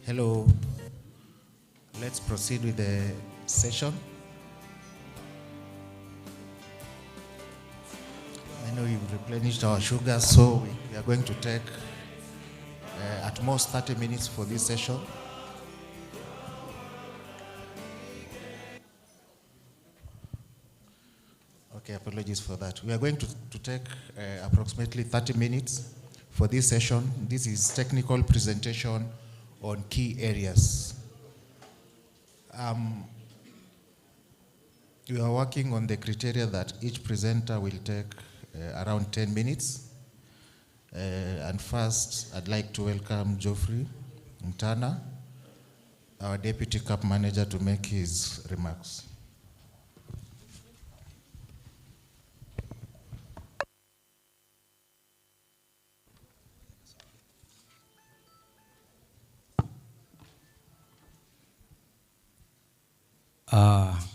Hello. Let's proceed with the session. I know you've replenished our sugar, so we are going to take at most 30 minutes for this session. Okay, apologies for that. We are going to take approximately 30 minutes for this session. This is technical presentation on key areas. We are working on the criteria that each presenter will take around 10 minutes. And first, I'd like to welcome Geoffrey Mtana, our Deputy CAP Manager, to make his remarks.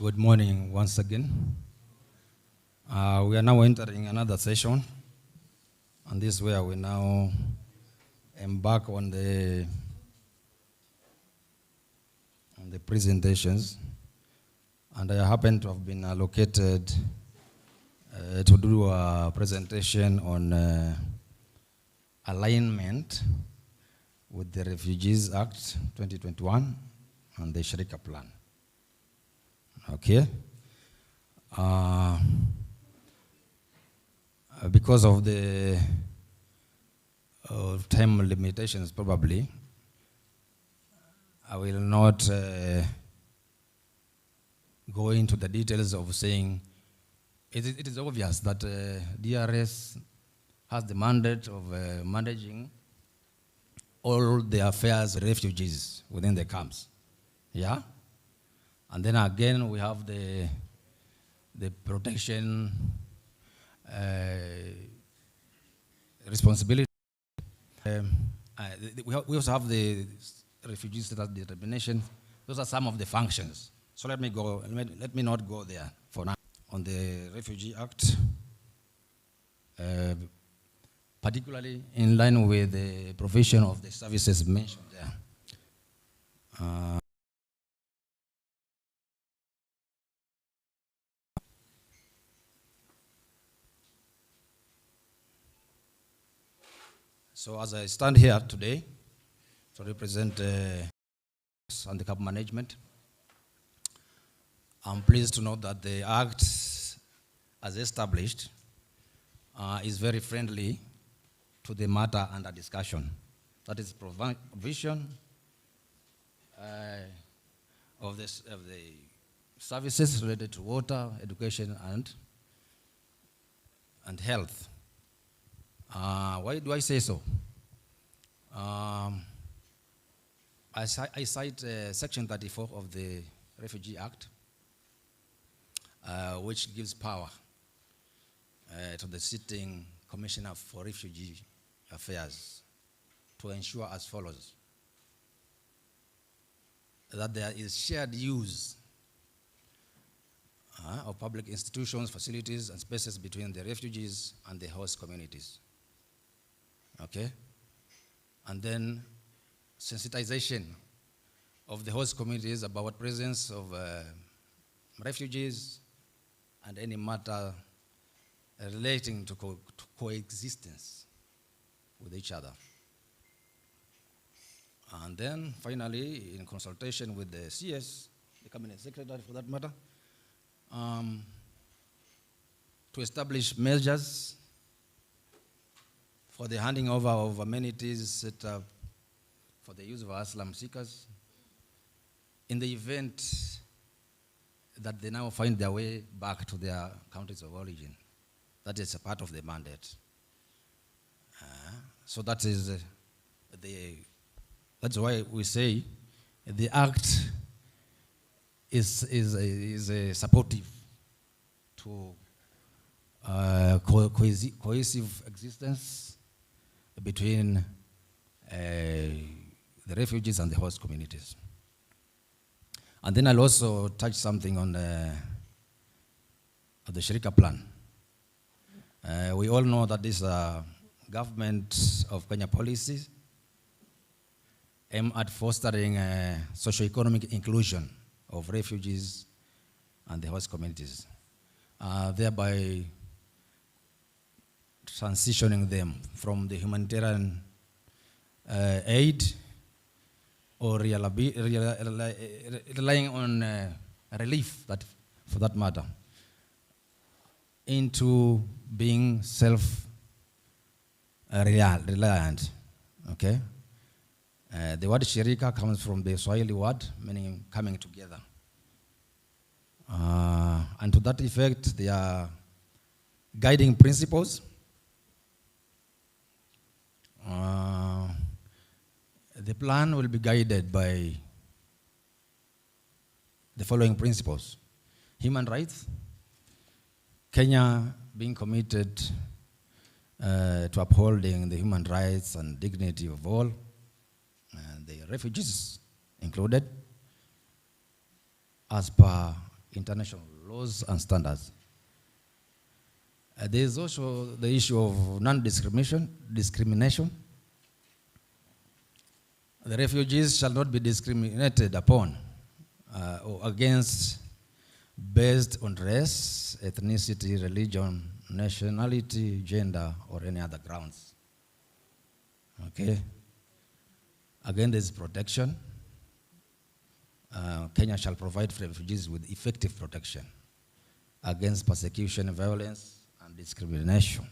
Good morning once again. We are now entering another session, and this is where we now embark on the presentations. And I happen to have been allocated to do a presentation on alignment with the Refugees Act 2021 and the RCK plan. Okay. Because of the time limitations, probably, I will not go into the details of saying it is obvious that DRS has the mandate of managing all the affairs of refugees within the camps. Yeah? And then again, we have the protection responsibility. We also have the refugee status determination. Those are some of the functions. So let me not go there for now. On the Refugee Act, particularly in line with the provision of the services mentioned there. So as I stand here today to represent on the CAP management, I'm pleased to note that the Act, as established, is very friendly to the matter under discussion. That is provision of the services related to water, education, and health. Why do I say so? I cite Section 34 of the Refugee Act, which gives power to the sitting Commissioner for Refugee Affairs to ensure as follows: that there is shared use of public institutions, facilities, and spaces between the refugees and the host communities. Okay? And then sensitization of the host communities about presence of refugees and any matter relating to coexistence with each other. And then finally, in consultation with the CS, the Cabinet Secretary for that matter, to establish measures for the handing over of amenities set up for the use of asylum seekers in the event that they now find their way back to their countries of origin. That is a part of the mandate. So that is that's why we say the Act is supportive to cohesive existence between the refugees and the host communities. And then I'll also touch something on the RCK plan. We all know that this government of Kenya policy aim at fostering socio-economic inclusion of refugees and the host communities, thereby transitioning them from the humanitarian aid or relying on relief, that, for that matter, into being reliant. Okay? The word shirika comes from the Swahili word meaning coming together. And to that effect, there are guiding principles. The plan will be guided by the following principles. Human rights, Kenya being committed to upholding the human rights and dignity of all, and the refugees included, as per international laws and standards. There is also the issue of discrimination. The refugees shall not be discriminated upon or against based on race, ethnicity, religion, nationality, gender, or any other grounds. Okay? Again, there's protection. Kenya shall provide for refugees with effective protection against persecution, violence, and discrimination.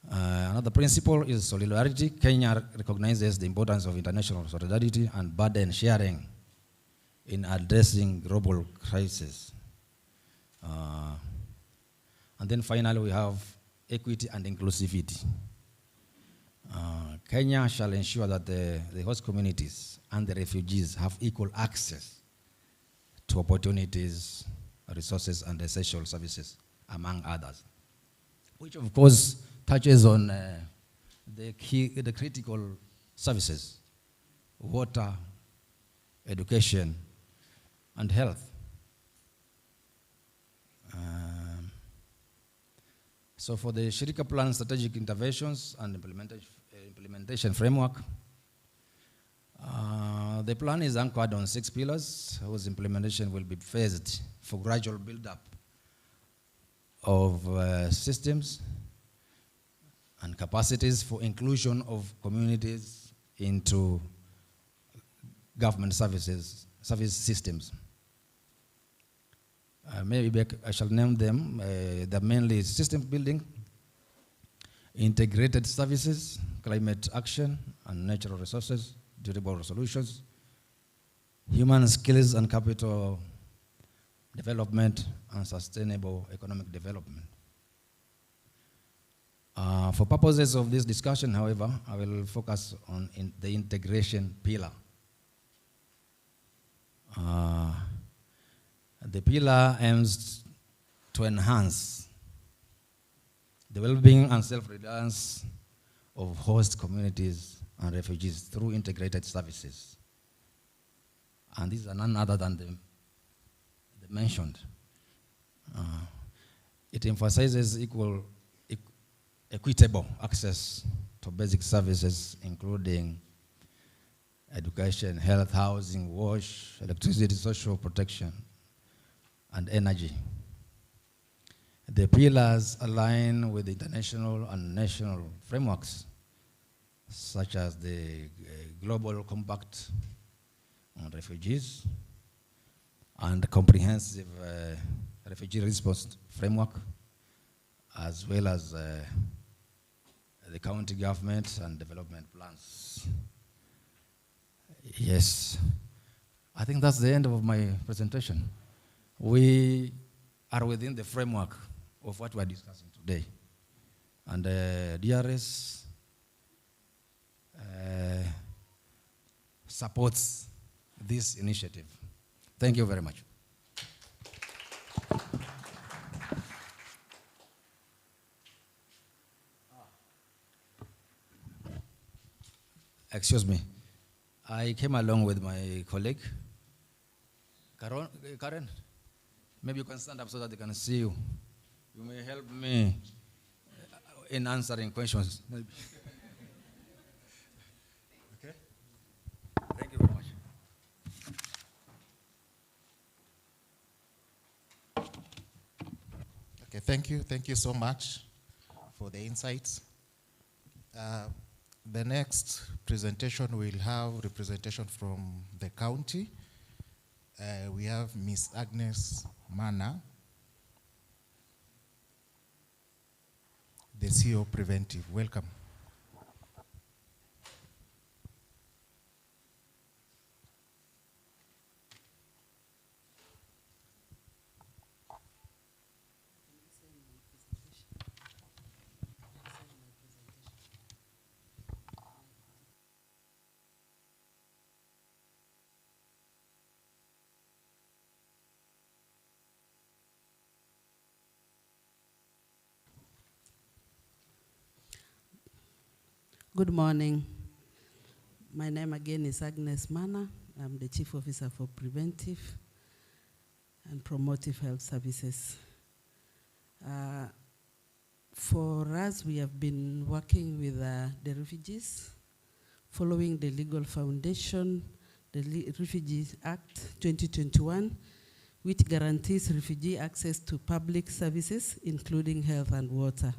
Another principle is solidarity. Kenya recognizes the importance of international solidarity and burden sharing in addressing global crises. And then finally, we have equity and inclusivity. Kenya shall ensure that the host communities and the refugees have equal access to opportunities, resources, and essential services, among others, which of course touches on the critical services: water, education, and health. So for the Shirika Plan strategic interventions and implementation framework, the plan is anchored on 6 pillars whose implementation will be phased for gradual build-up of systems and capacities for inclusion of communities into government service systems. Maybe I shall name them. They're mainly system building, integrated services, climate action and natural resources, durable solutions, human skills and capital development, and sustainable economic development. For purposes of this discussion, however, I will focus on the integration pillar. The pillar aims to enhance the well-being and self-reliance of host communities and refugees through integrated services. And these are none other than the mentioned. It emphasizes equitable access to basic services, including education, health, housing, wash, electricity, social protection, and energy. The pillars align with international and national frameworks, such as the Global Compact on Refugees and Comprehensive Refugee Response Framework, as well as the county government and development plans. Yes, I think that's the end of my presentation. We are within the framework of what we're discussing today. And DRS supports this initiative. Thank you very much. Excuse me. I came along with my colleague, Karen. Maybe you can stand up so that they can see you. You may help me in answering questions. Okay? Thank you very much. Okay, thank you. Thank you so much for the insights. The next presentation will have representation from the county. We have Miss Agnes Mana, the CEO Preventive. Welcome. Good morning. My name again is Agnes Mana. I'm the Chief Officer for Preventive and Promotive Health Services. For us, we have been working with the refugees, following the legal foundation, the Refugee Act 2021, which guarantees refugee access to public services, including health and water.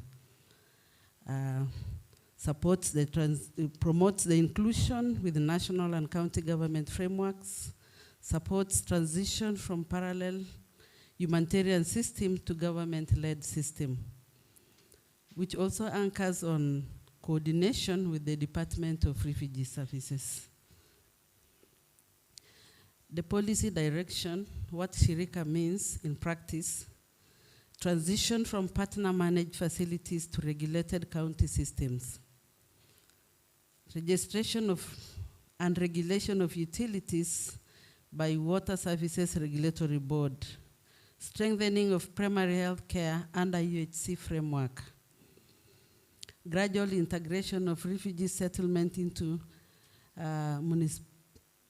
Promotes the inclusion with the national and county government frameworks, supports transition from parallel humanitarian system to government-led system, which also anchors on coordination with the Department of Refugee Services. The policy direction, what Shirika means in practice, transition from partner-managed facilities to regulated county systems. Registration of and regulation of utilities by Water Services Regulatory Board. Strengthening of primary health care under UHC framework. Gradual integration of refugee settlement into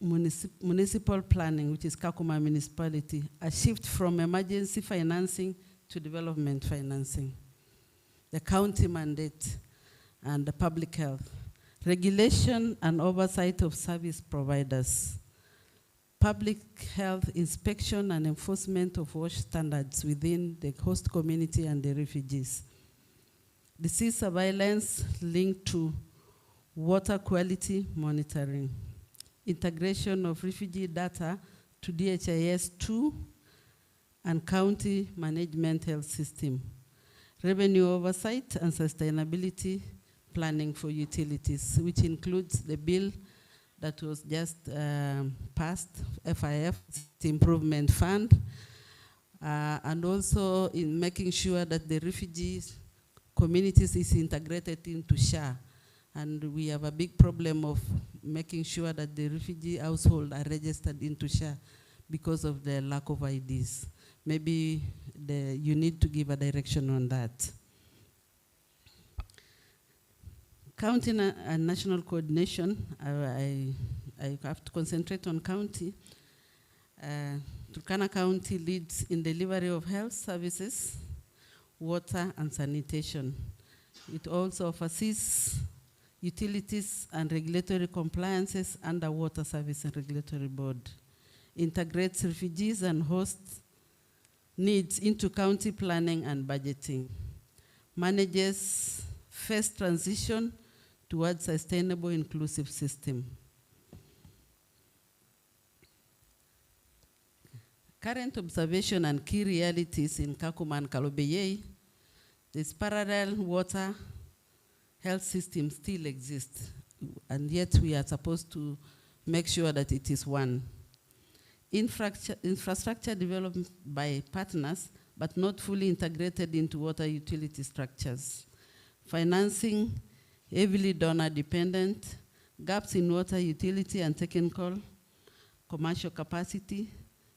municipal planning, which is KAKUMA municipality. A shift from emergency financing to development financing. The county mandate and the public health. Regulation and oversight of service providers. Public health inspection and enforcement of WASH standards within the host community and the refugees. Disease surveillance linked to water quality monitoring. Integration of refugee data to DHIS2 and county management health system. Revenue oversight and sustainability planning for utilities, which includes the bill that was just passed, FIF, the Improvement Fund, and also in making sure that the refugees communities is integrated into SHA. And we have a big problem of making sure that the refugee household are registered into SHA because of the lack of IDs. Maybe you need to give a direction on that. County and national coordination, I have to concentrate on county. Turkana County leads in delivery of health services, water and sanitation. It also oversees utilities and regulatory compliances under Water Service and Regulatory Board. Integrates refugees and host needs into county planning and budgeting. Manages phase transition towards sustainable inclusive system. Current observation and key realities in Kakuma and Kalobeyei, this parallel water health system still exists, and yet we are supposed to make sure that it is one. Infrastructure developed by partners, but not fully integrated into water utility structures. Financing, heavily donor dependent, gaps in water utility and technical, commercial capacity.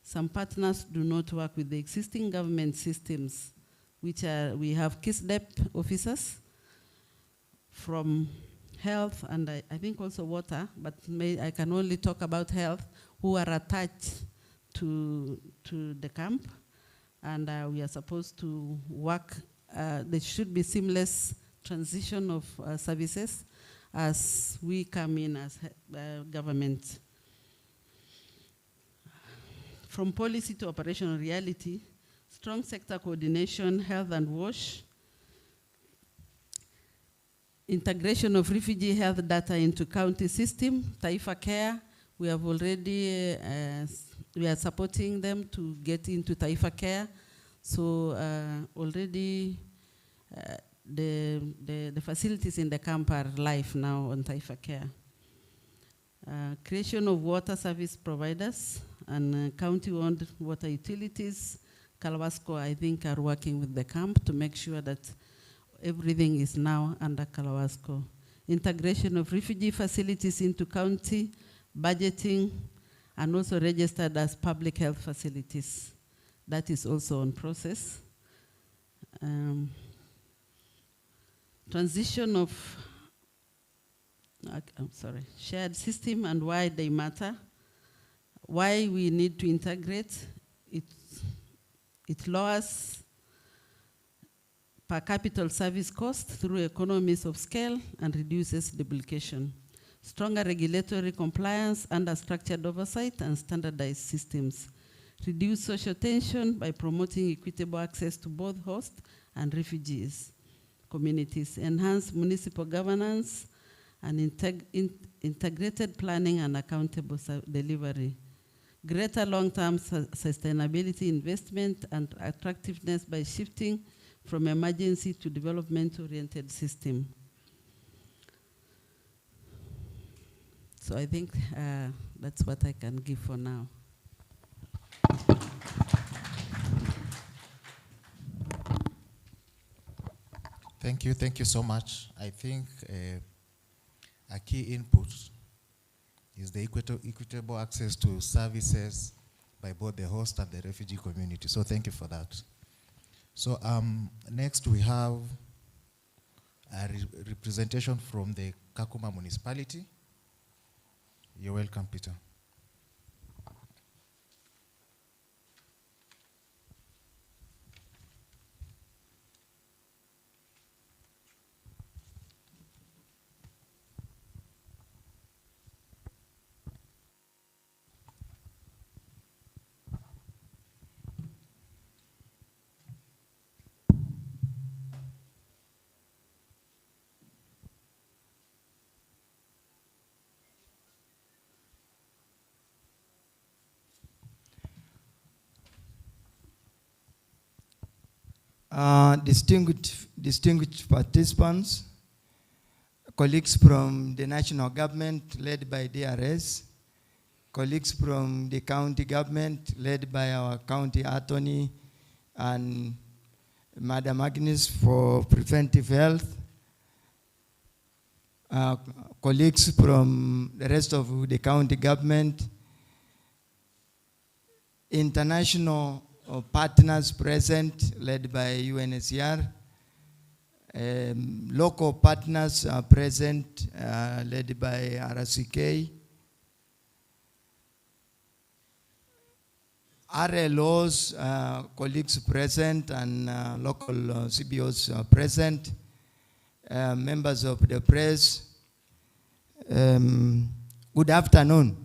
Some partners do not work with the existing government systems, which are, we have KISDEP officers from health and I think also water, but I can only talk about health, who are attached to the camp. And we are supposed to work, there should be seamless transition of services as we come in as government. From policy to operational reality, strong sector coordination, health and WASH, integration of refugee health data into county system, Taifa Care, we have already, we are supporting them to get into Taifa Care. So already the facilities in the camp are live now on Taifa Care. Creation of water service providers and county-owned water utilities. Kalawasco, I think, are working with the camp to make sure that everything is now under Kalawasco. Integration of refugee facilities into county, budgeting, and also registered as public health facilities. That is also on process. Transition of, I'm sorry, shared system and why they matter. Why we need to integrate. It lowers per capita service cost through economies of scale and reduces duplication. Stronger regulatory compliance under structured oversight and standardized systems. Reduce social tension by promoting equitable access to both host and refugees communities. Enhance municipal governance and integrated planning and accountable delivery. Greater long-term sustainability investment and attractiveness by shifting from emergency to development-oriented system. So I think that's what I can give for now. Thank you so much. I think a key input is the equitable access to services by both the host and the refugee community. So thank you for that. So next we have a representation from the KAKUMA municipality. You're welcome, Peter. Distinguished participants, colleagues from the national government led by DRS, colleagues from the county government led by our county attorney and Madam Agnes for preventive health, colleagues from the rest of the county government, international partners present led by UNHCR, local partners are present led by RCK, RLOs, colleagues present and local CBOs present, members of the press. Good afternoon.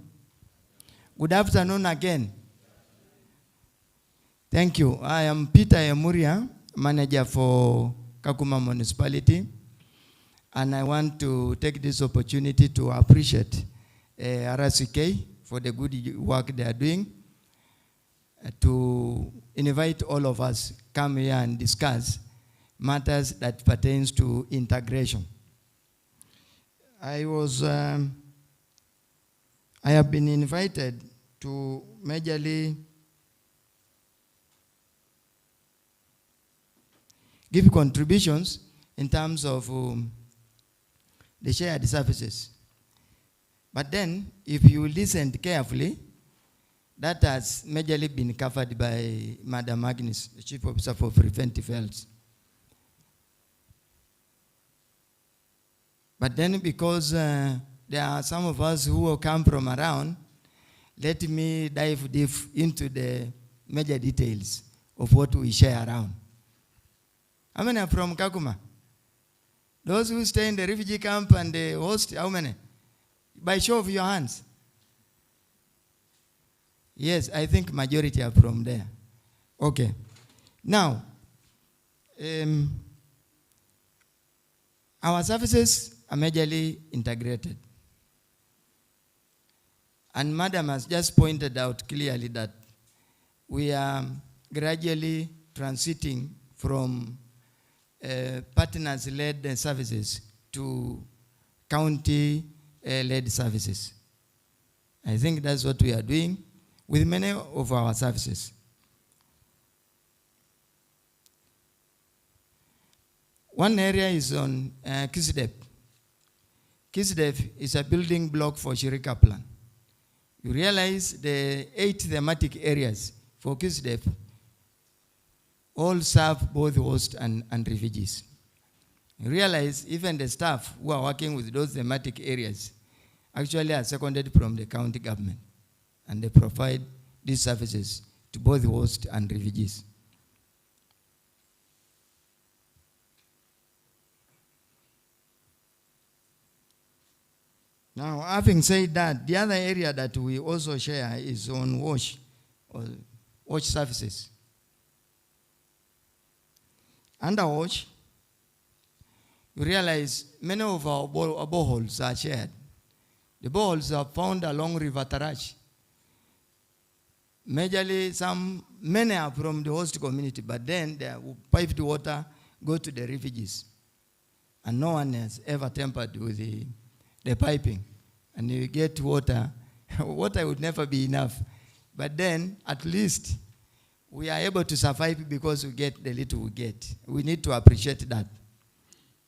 Good afternoon again. Thank you. I am Peter Emuria, manager for KAKUMA municipality, and I want to take this opportunity to appreciate RCK for the good work they are doing, to invite all of us come here and discuss matters that pertains to integration. I have been invited to majorly give contributions in terms of the shared services. But then, if you listen carefully, that has majorly been covered by Madam Agnes, the Chief Officer for Preventive Health. But then, because there are some of us who will come from around, let me dive deep into the major details of what we share around. How many are from KAKUMA? Those who stay in the refugee camp and the host, how many? By show of your hands. Yes, I think majority are from there. Okay. Now, our services are majorly integrated. And Madam has just pointed out clearly that we are gradually transiting from partners-led services to county-led services. I think that's what we are doing with many of our services. One area is on KISDEP. KISDEP is a building block for Shirika Plan. You realize the 8 thematic areas for KISDEP all serve both host and refugees. You realize even the staff who are working with those thematic areas actually are seconded from the county government, and they provide these services to both host and refugees. Now, having said that, the other area that we also share is on wash, or wash services. Under wash, you realize many of our boreholes are shared. The boreholes are found along River Tarach. Majorly, many are from the host community, but then the piped water go to the refugees. And no one has ever tampered with the piping, and you get water. Water would never be enough. But then, at least, we are able to survive because we get the little we get. We need to appreciate that.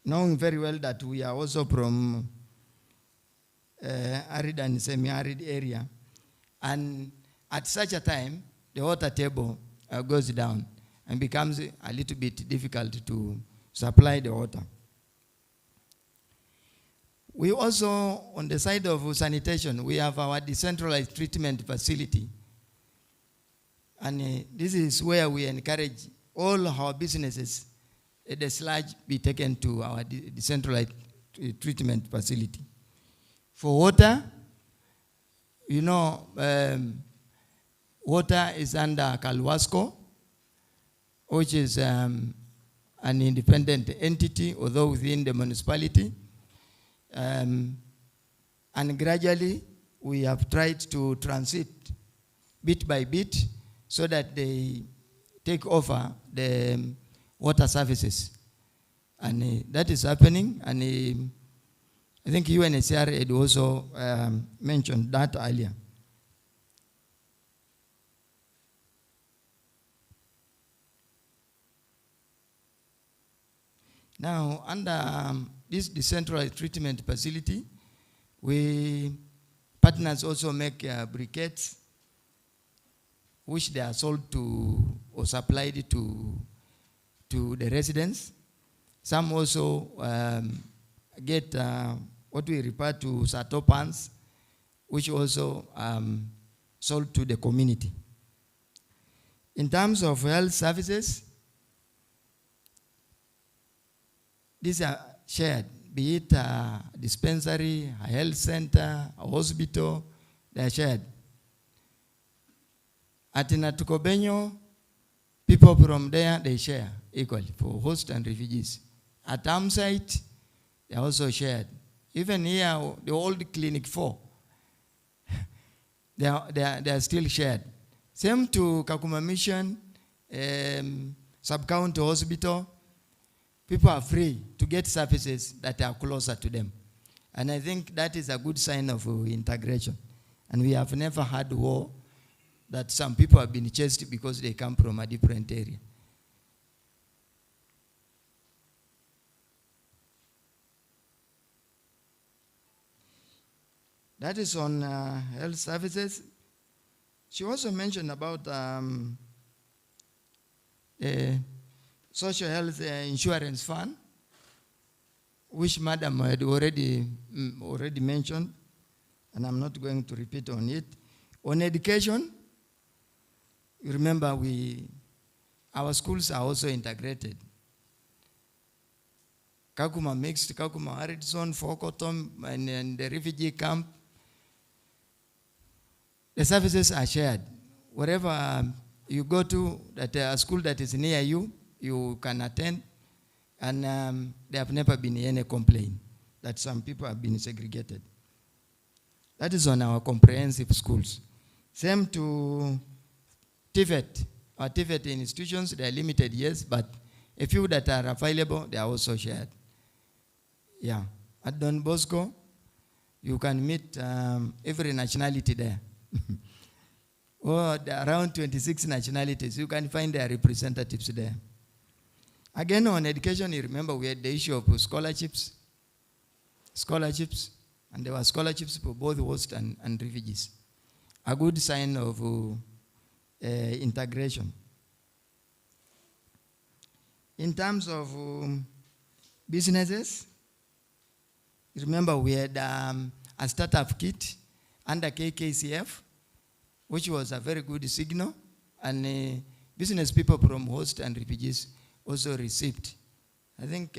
Knowing very well that we are also from arid and semi-arid area. And at such a time, the water table goes down and becomes a little bit difficult to supply the water. We also, on the side of sanitation, we have our decentralized treatment facility. And this is where we encourage all our businesses, the sludge be taken to our decentralized treatment facility. For water, you know, water is under Kalwasco, which is an independent entity, although within the municipality. And gradually, we have tried to transit bit by bit so that they take over the water services. And that is happening. And I think UNHCR had also mentioned that earlier. Now, under this decentralized treatment facility, partners also make briquettes, which they are sold to or supplied to the residents. Some also get what we refer to sato pans, which also sold to the community. In terms of health services, these are shared, be it a dispensary, a health center, a hospital, they are shared. At Natukobenyo, people from there, they share equally for host and refugees. At Amsite, they are also shared. Even here, the old Clinic 4, they are still shared. Same to KAKUMA Mission, Sub-County Hospital. People are free to get services that are closer to them. And I think that is a good sign of integration. And we have never had war that some people have been chased because they come from a different area. That is on health services. She also mentioned about social health insurance fund, which Madam had already mentioned, and I'm not going to repeat on it. On education, you remember our schools are also integrated. KAKUMA mixed, KAKUMA arid zone, Fokotom, and the refugee camp. The services are shared. Wherever you go to, a school that is near you, you can attend, and there have never been any complaint that some people have been segregated. That is on our comprehensive schools. Same to TVET. Our TVET institutions, they are limited, yes, but A few that are available, they are also shared. Yeah. At Don Bosco, you can meet every nationality there. There are around 26 nationalities. You can find their representatives there. Again, on education, you remember we had the issue of scholarships. And there were scholarships for both host and refugees. A good sign of integration. In terms of businesses, remember we had a startup kit under KKCF, which was a very good signal, and business people from host and refugees also received. I think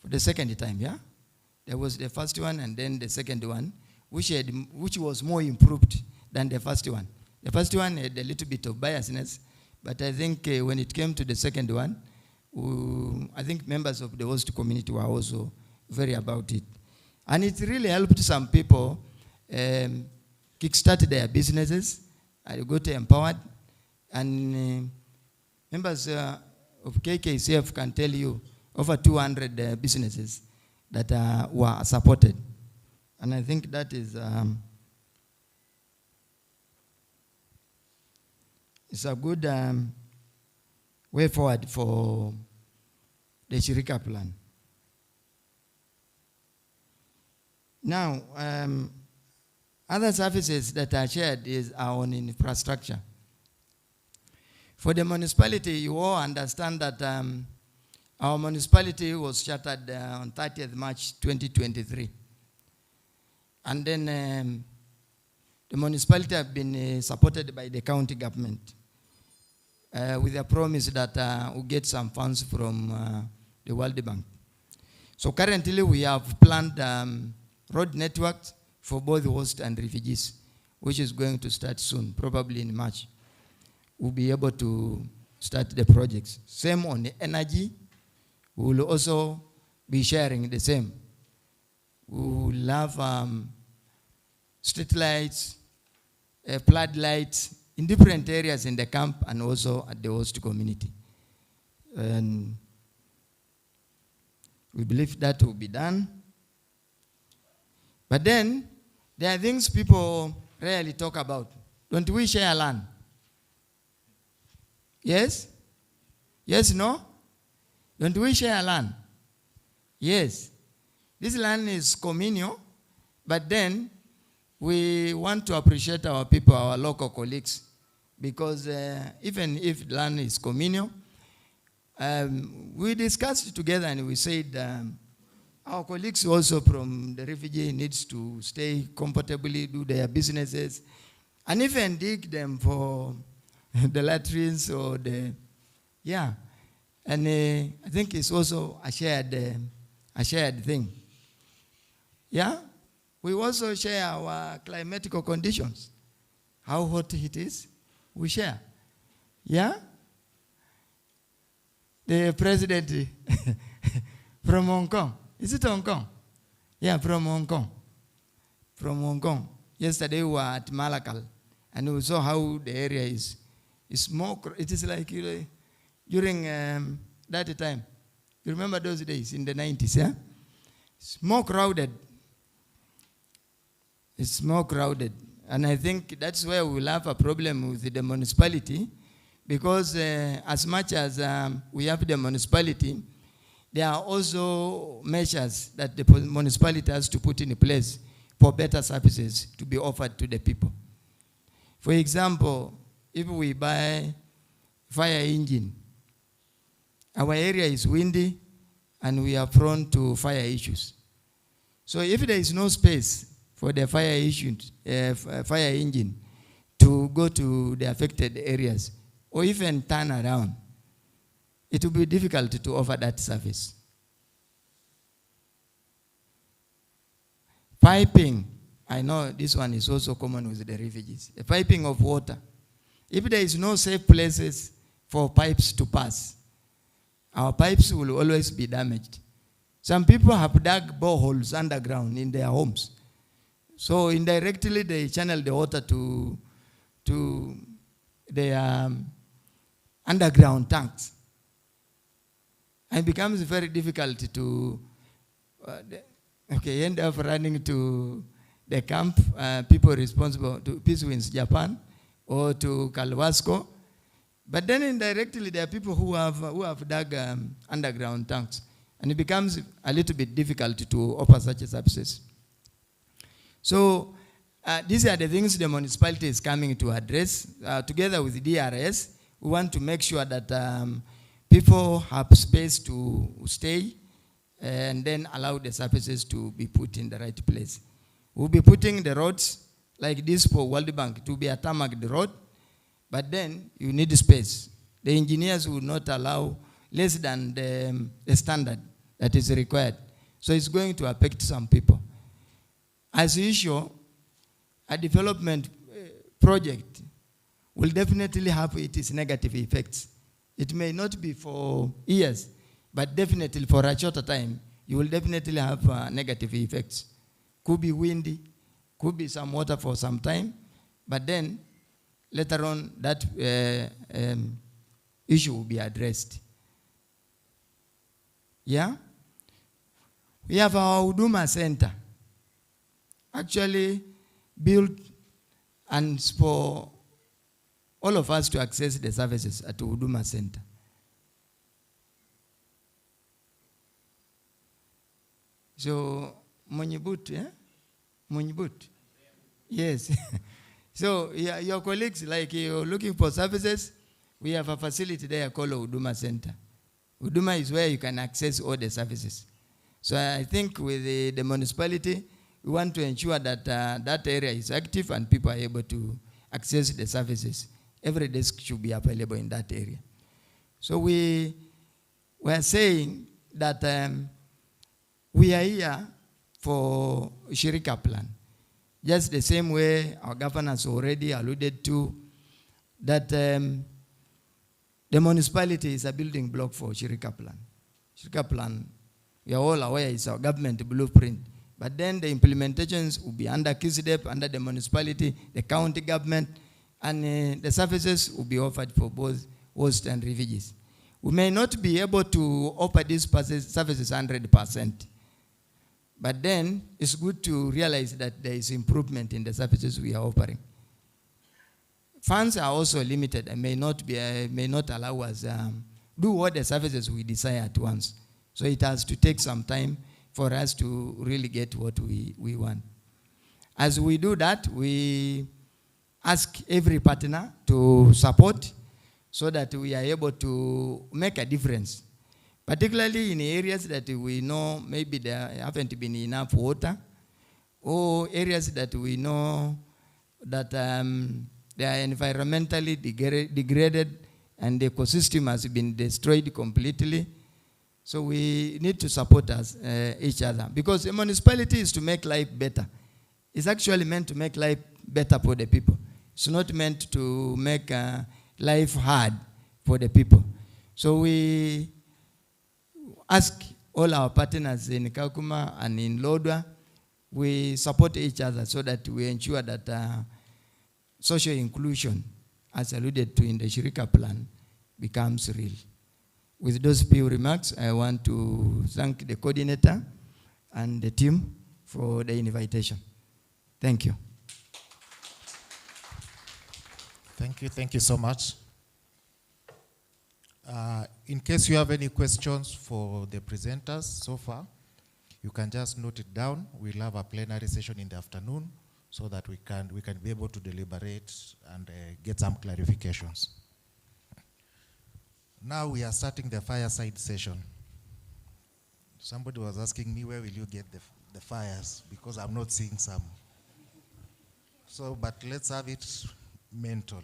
for the second time, yeah? There was the first one and then the second one, which was more improved than the first one. The first one had a little bit of biasness, but I think when it came to the second one, I think members of the host community were also very about it. And it really helped some people kickstart their businesses, got empowered, and members of KKCF can tell you over 200 businesses that were supported. And I think that is it's a good way forward for the Shirika plan. Now, other services that are shared are on infrastructure. For the municipality, you all understand that our municipality was chartered on 30th March 2023. And then the municipality have been supported by the county government with a promise that we'll get some funds from the World Bank. So currently we have planned road networks for both host and refugees, which is going to start soon, probably in March. We'll be able to start the projects. Same on the energy. We will also be sharing the same. We will have street lights, flood lights in different areas in the camp and also at the host community. And we believe that will be done. But then, there are things people rarely talk about. Don't we share land? Yes? Yes, no? Don't we share land? Yes. This land is communal, but then we want to appreciate our people, our local colleagues, because even if land is communal, we discussed together and we said our colleagues also from the refugee needs to stay comfortably, do their businesses, and even dig them for the latrines or the, yeah. And I think it's also a shared thing. Yeah? We also share our climatical conditions. How hot it is, we share. Yeah? The president from Hong Kong. Is it Hong Kong? Yeah, from Hong Kong. From Hong Kong. Yesterday we were at Malakal, and we saw how the area is. It's more, it is like during that time. You remember those days in the 90s, yeah? It's more crowded. It's more crowded. And I think that's where we'll have a problem with the municipality, because as much as we have the municipality, there are also measures that the municipality has to put in place for better services to be offered to the people. For example, if we buy fire engine, our area is windy and we are prone to fire issues. So if there is no space for the fire engine to go to the affected areas or even turn around, it will be difficult to offer that service. Piping, I know this one is also common with the refugees. The piping of water. If there is no safe places for pipes to pass, our pipes will always be damaged. Some people have dug boreholes underground in their homes. So indirectly they channel the water to their underground tanks. And it becomes very difficult to end up running to the camp, people responsible to Peace Winds Japan or to Kalwasco. But then indirectly, there are people who have dug underground tanks. And it becomes a little bit difficult to offer such services. So these are the things the municipality is coming to address. Together with DRS, we want to make sure that people have space to stay and then allow the services to be put in the right place. We'll be putting the roads like this for World Bank to be a tarmac road, but then you need space. The engineers will not allow less than the standard that is required. So it's going to affect some people. As usual, a development project will definitely have its negative effects. It may not be for years, but definitely for a shorter time, you will definitely have negative effects. Could be windy, could be some water for some time, but then later on that issue will be addressed. Yeah? We have our Huduma Center, actually built and for all of us to access the services at the Huduma Center. So, Monyibut, yeah? Monyibut? Yes. So, yeah, your colleagues, like you're looking for services, we have a facility there called Huduma Center. Huduma is where you can access all the services. So I think with the municipality, we want to ensure that that area is active and people are able to access the services. Every desk should be available in that area. So we are saying that we are here for Shirika plan. Just the same way our governors already alluded to, that the municipality is a building block for Shirika plan. Shirika plan, we are all aware, is our government blueprint. But then the implementations will be under KISDEP, under the municipality, the county government, and the services will be offered for both hosts and refugees. We may not be able to offer these services 100%. But then it's good to realize that there is improvement in the services we are offering. Funds are also limited and may not allow us do all the services we desire at once. So it has to take some time for us to really get what we want. As we do that, we ask every partner to support so that we are able to make a difference. Particularly in areas that we know maybe there haven't been enough water, or areas that we know that they are environmentally degraded and the ecosystem has been destroyed completely. So we need to support us, each other. Because a municipality is to make life better. It's actually meant to make life better for the people. It's not meant to make life hard for the people. So we ask all our partners in KAKUMA and in Lodwa, we support each other so that we ensure that social inclusion, as alluded to in the Shirika plan, becomes real. With those few remarks, I want to thank the coordinator and the team for the invitation. Thank you. Thank you so much. In case you have any questions for the presenters so far, you can just note it down. We'll have a plenary session in the afternoon so that we can be able to deliberate and get some clarifications. Now we are starting the fireside session. Somebody was asking me, where will you get the fires? Because I'm not seeing some. So, but let's have it mental.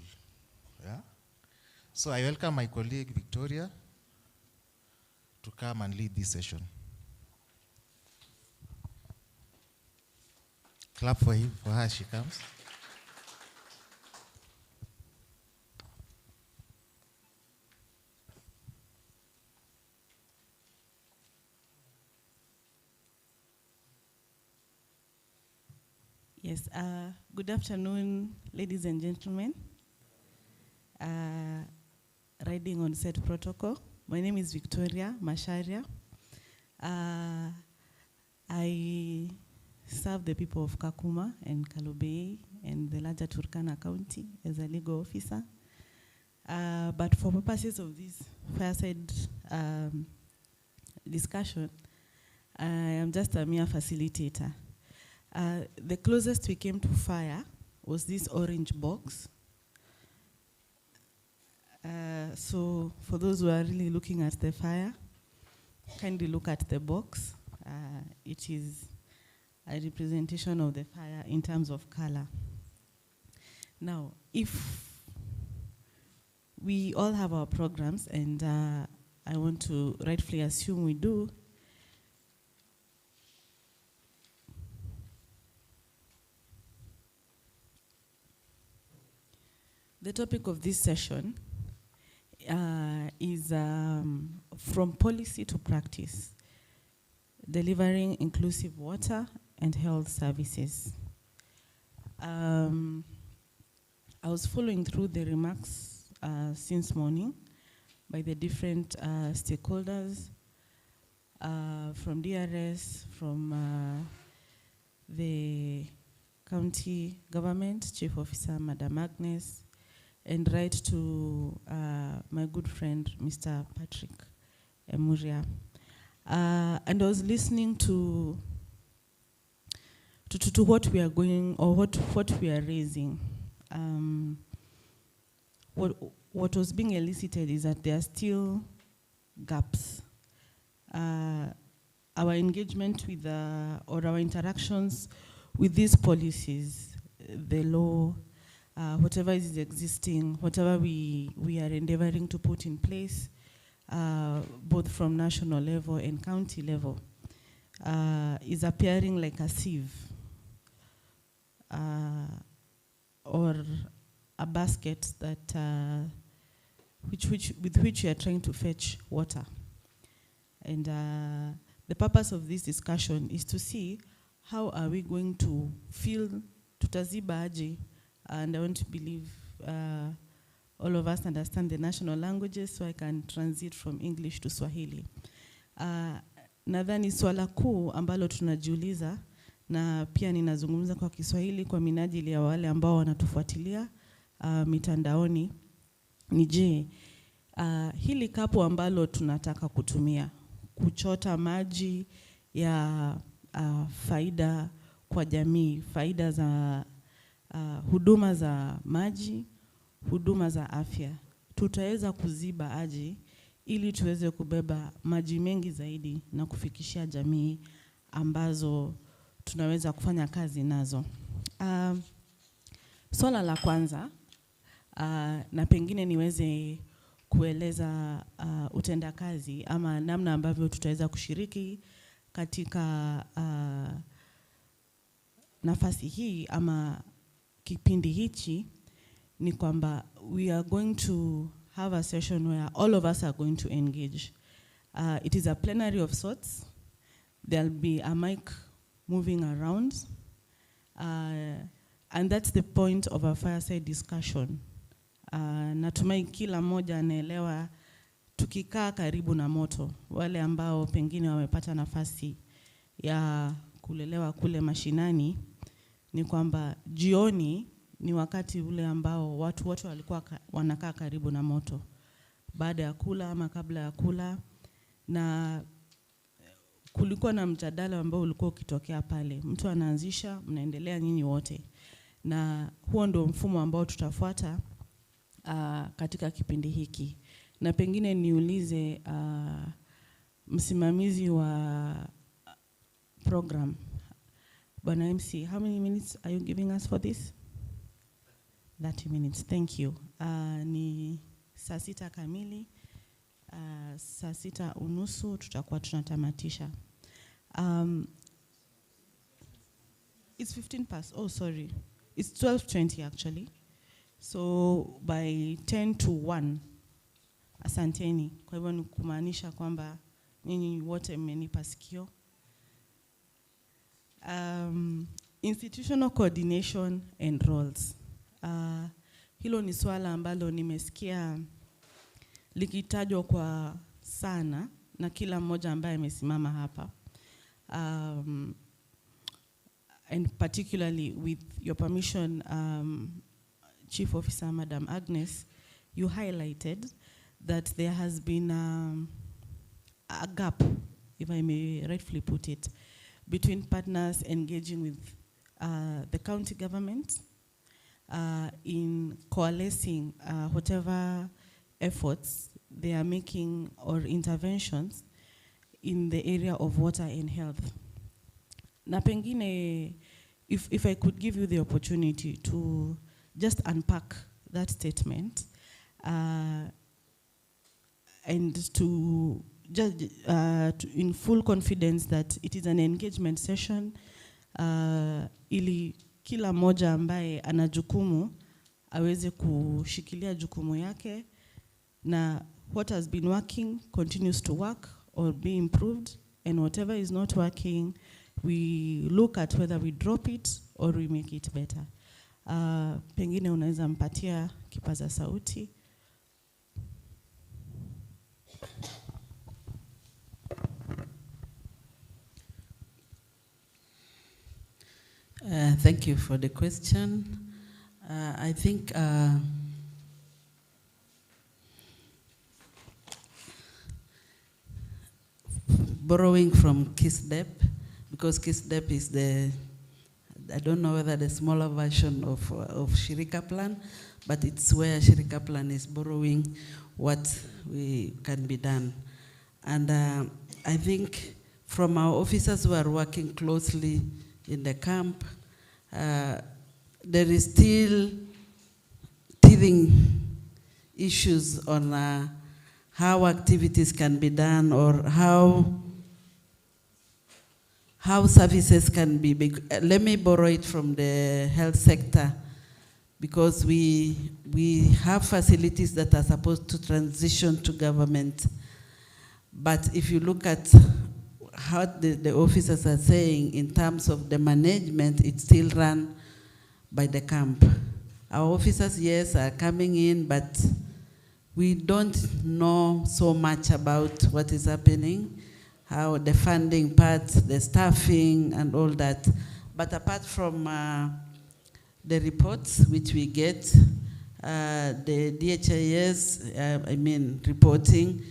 Yeah? So I welcome my colleague Victoria to come and lead this session. Clap for her as she comes. Yes, good afternoon, ladies and gentlemen. Riding on set protocol, My name is Victoria Masharia. I serve the people of Kakuma and Kalobei and the larger Turkana County as a legal officer. But for purposes of this fireside discussion, I am just a mere facilitator. The closest we came to fire was this orange box. So for those who are really looking at the fire, kindly look at the box. It is a representation of the fire in terms of color. Now, if we all have our programs, and I want to rightfully assume we do, the topic of this session is from policy to practice, delivering inclusive water and health services. I was following through the remarks since morning by the different stakeholders from DRS, from the county government, Chief Officer Madam Agnes, and right to my good friend, Mr. Patrick Emuria. And I was listening to what we are going, or what we are raising. What was being elicited is that there are still gaps. Our engagement with, or our interactions with these policies, the law, whatever is existing, whatever we are endeavoring to put in place, both from national level and county level, is appearing like a sieve or a basket that with which you are trying to fetch water. And the purpose of this discussion is to see how are we going to feel tutaziba aje. And I want to believe all of us understand the national languages, so I can transit from English to Swahili. Nadhani swala kuu ambalo tunajiuliza, na pia ninazungumza kwa Kiswahili kwa minajili ya wale ambao wanatufuatilia mitandaoni, ni je, hili kapu ambalo tunataka kutumia, kuchota maji ya faida kwa jamii, faida za huduma za maji, huduma za afya, tutaweza kuziba aje ili tuweze kubeba maji mengi zaidi na kufikishia jamii ambazo tunaweza kufanya kazi nazo. Swala la kwanza, na pengine niweze kueleza utendakazi ama namna ambavyo tutaweza kushiriki katika nafasi hii ama kipindi hichi, ni kwamba we are going to have a session where all of us are going to engage. It is a plenary of sorts. There'll be a mic moving around. And that's the point of a fireside discussion. Natumai kila moja anaelewa tukikaa karibu na moto, wale ambao pengine wamepata nafasi ya kulelewa kule mashinani, ni kwamba jioni ni wakati ule ambao watu wote walikuwa wanakaa karibu na moto, baada ya kula ama kabla ya kula, na kulikuwa na mjadala ambao ulikuwa ukitokea pale. Mtu anaanzisha, mnaendelea nyinyi wote. Na huo ndio mfumo ambao tutafuata katika kipindi hiki. Na pengine niulize msimamizi wa program, Bwana MC, how many minutes are you giving us for this? 30 minutes, thank you. Ni saa 6 kamili, saa 6:30 tutakuwa tunatamatisha. It's 15 past, oh sorry. It's 12:20 actually. So by 10 to 1, asanteni. Kwa hivyo ni kumaanisha kwamba nyinyi wote mmenipa sikio. Institutional coordination and roles. Hilo ni swala ambalo nimesikia likitajwa kwa sana na kila mmoja ambaye amesimama hapa. And particularly with your permission, Chief Officer Madam Agnes, you highlighted that there has been a gap, if I may rightfully put it, between partners engaging with the county government in coalescing whatever efforts they are making or interventions in the area of water and health. Na pengine, if I could give you the opportunity to just unpack that statement and to just in full confidence that it is an engagement session, ili kila moja ambaye ana jukumu aweze kushikilia jukumu yake, na what has been working continues to work or be improved, and whatever is not working, we look at whether we drop it or we make it better. Pengine unaweza mpatia kipaza sauti. Thank you for the question. I think borrowing from KISDEP, because KISDEP is the, I don't know whether the smaller version of Shirika Plan, but it's where Shirika Plan is borrowing what can be done. And I think from our officers who are working closely in the camp, there is still teething issues on how activities can be done, or how services can be. Let me borrow it from the health sector, because we have facilities that are supposed to transition to government. But if you look at how the officers are saying in terms of the management, it's still run by the camp. Our officers, yes, are coming in, but we don't know so much about what is happening, how the funding part, the staffing, and all that. But apart from the reports which we get, the DHIS, reporting,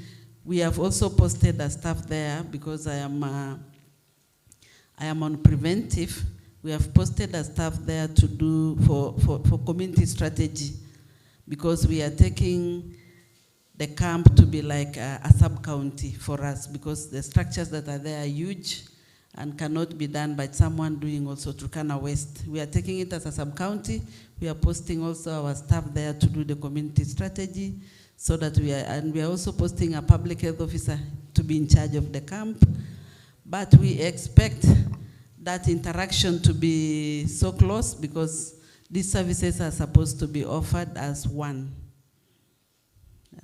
we have also posted a staff there, because I am on preventive. We have posted a staff there to do for community strategy, because we are taking the camp to be like a sub-county for us, because the structures that are there are huge and cannot be done by someone doing also Turkana West. We are taking it as a sub-county. We are posting also our staff there to do the community strategy, so that we are also posting a public health officer to be in charge of the camp. But we expect that interaction to be so close, because these services are supposed to be offered as one.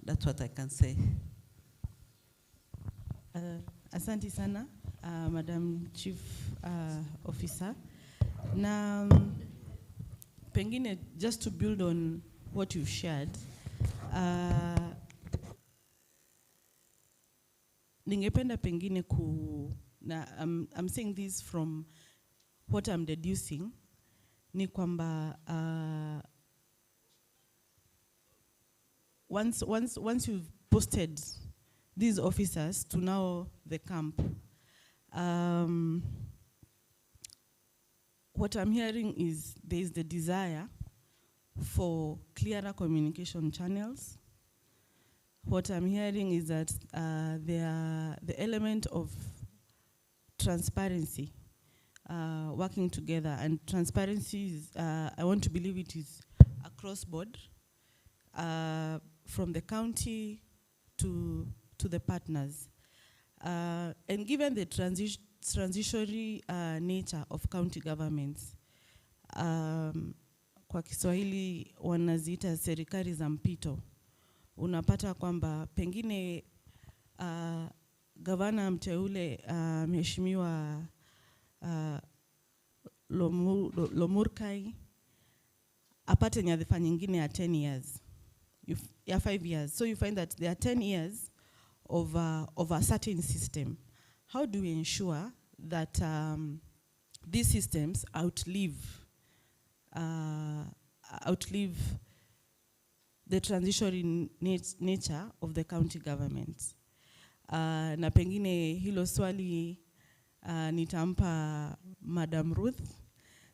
That's what I can say. Asante sana, Madam Chief Officer. Na pengine, just to build on what you've shared, ningependa pengine I'm saying this from what I'm deducing, ni kwamba once you've posted these officers to now the camp, what I'm hearing is there is the desire for clearer communication channels. What I'm hearing is that the element of transparency, working together, and transparency is, I want to believe it is across board, from the county to the partners. And given the transitionary nature of county governments, kwa Kiswahili wanaziita serikali za mpito, unapata kwamba pengine gavana mteule mheshimiwa Lomurkai apate nyadhifa nyingine ya 10 years, ya 5 years. So you find that there are 10 years of a certain system, how do we ensure that these systems outlive the transitional nature of the county governments? Na pengine hilo swali nitampa Madam Ruth,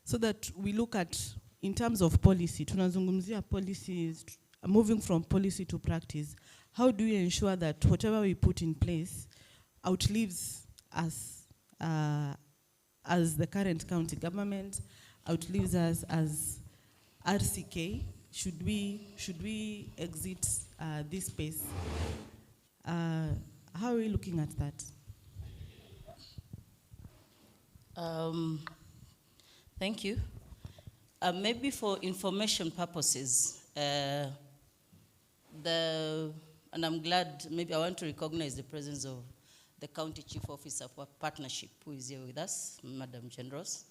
so that we look at, in terms of policy, tunazungumzia policies, moving from policy to practice. How do we ensure that whatever we put in place outlives us as the current county government, outlives us as RCK? Should we exit this space? How are we looking at that? Thank you. Maybe for information purposes, and I'm glad, maybe I want to recognize the presence of the County Chief Officer for Partnership, who is here with us, Madam Generos.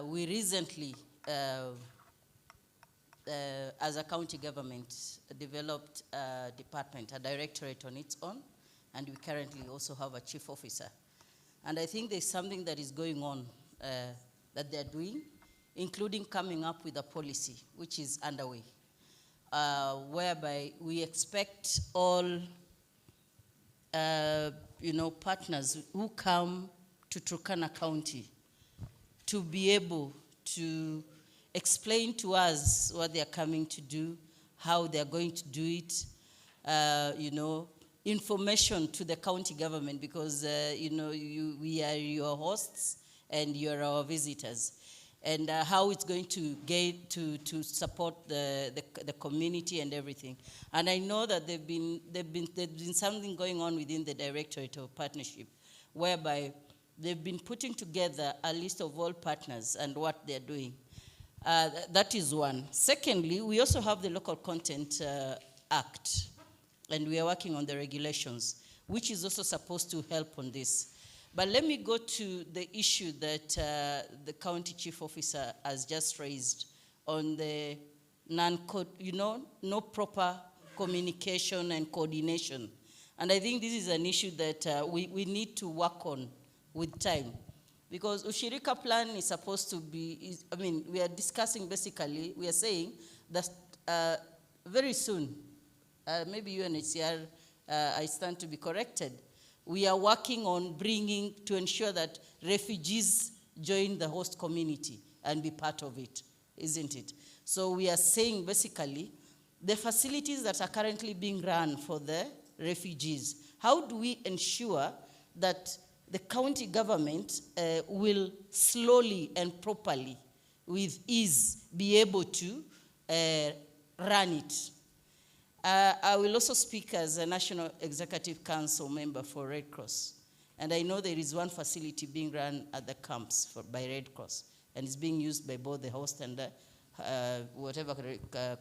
We recently, as a county government, developed a department, a directorate on its own, and we currently also have a chief officer. And I think there's something that is going on that they're doing, including coming up with a policy, which is underway, whereby we expect all partners who come to Turkana County to be able to explain to us what they are coming to do, how they are going to do it, information to the county government, because we are your hosts and you're our visitors, and how it's going to get to support the community and everything. And I know that there's been something going on within the Directorate of Partnership, whereby they've been putting together a list of all partners and what they're doing. That is one. Secondly, we also have the Local Content Act, and we are working on the regulations, which is also supposed to help on this. But let me go to the issue that the County Chief Officer has just raised on the no proper communication and coordination. And I think this is an issue that we need to work on with time. Because Ushirika plan is supposed to be, we are discussing basically, we are saying that very soon, maybe UNHCR, I stand to be corrected, we are working on to ensure that refugees join the host community and be part of it, isn't it? So we are saying basically, the facilities that are currently being run for the refugees, how do we ensure that the county government will slowly and properly, with ease, be able to run it? I will also speak as a National Executive Council member for Red Cross. And I know there is one facility being run at the camps by Red Cross, and it's being used by both the host and the whatever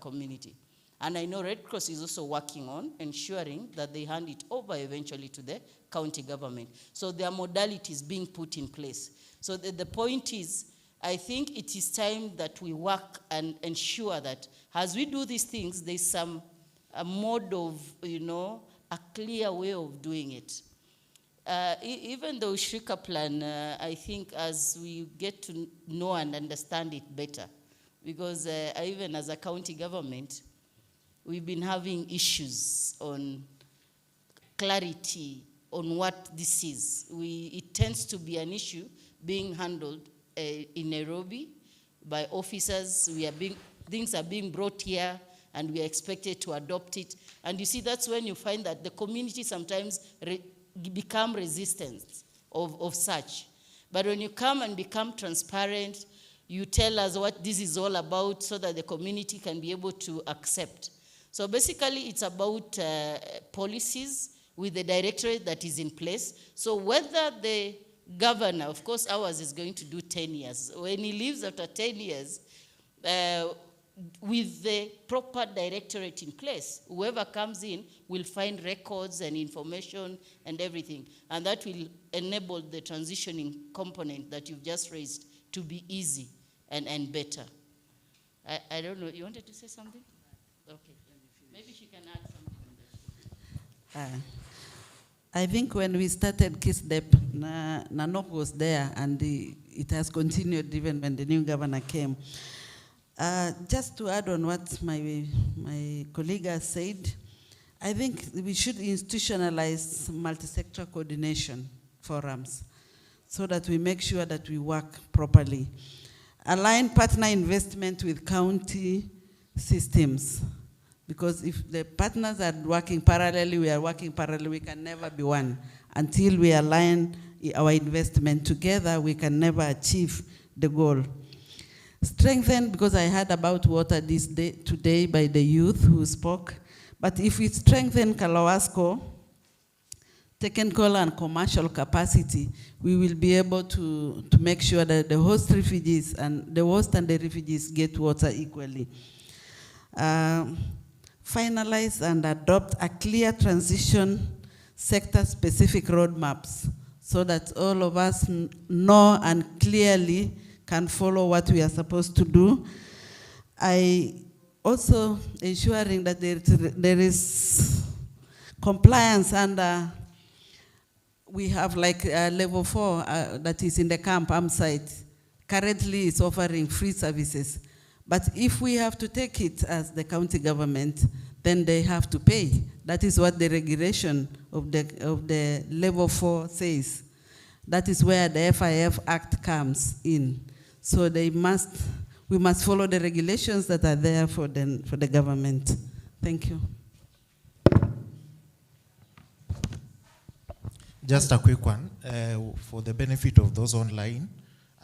community. And I know Red Cross is also working on ensuring that they hand it over eventually to the county government. So there are modalities being put in place. So the point is, I think it is time that we work and ensure that as we do these things, there's a mode of, a clear way of doing it. Even though Shrika plan, I think as we get to know and understand it better, because even as a county government, we've been having issues on clarity on what this is. It tends to be an issue being handled in Nairobi by officers. Things are being brought here, and we are expected to adopt it. And you see, that's when you find that the community sometimes become resistant of such. But when you come and become transparent, you tell us what this is all about so that the community can be able to accept. So basically, it's about policies with the directorate that is in place. So whether the governor, of course ours is going to do 10 years. When he leaves after 10 years, with the proper directorate in place, whoever comes in will find records and information and everything. And that will enable the transitioning component that you've just raised to be easy and better. I don't know, you wanted to say something? Okay, maybe she can add something on that. I think when we started KISDEP, Nanok was there, and it has continued even when the new governor came. Just to add on what my colleague has said, I think we should institutionalize multi-sector coordination forums so that we make sure that we work properly. Align partner investment with county systems. Because if the partners are working parallelly, we are working parallelly, we can never be one. Until we align our investment together, we can never achieve the goal. Strengthen, because I heard about water today by the youth who spoke, but if we strengthen Kalawasco, technical and commercial capacity, we will be able to make sure that the host refugees and the host and the refugees get water equally. Finalize and adopt a clear transition sector-specific roadmaps so that all of us know and clearly can follow what we are supposed to do. I also ensuring that there is compliance, and we have like level 4 that is in the camp site. Currently it's offering free services. But if we have to take it as the county government, then they have to pay. That is what the regulation of the level 4 says. That is where the FIF Act comes in. So we must follow the regulations that are there for the government. Thank you. Just a quick one, for the benefit of those online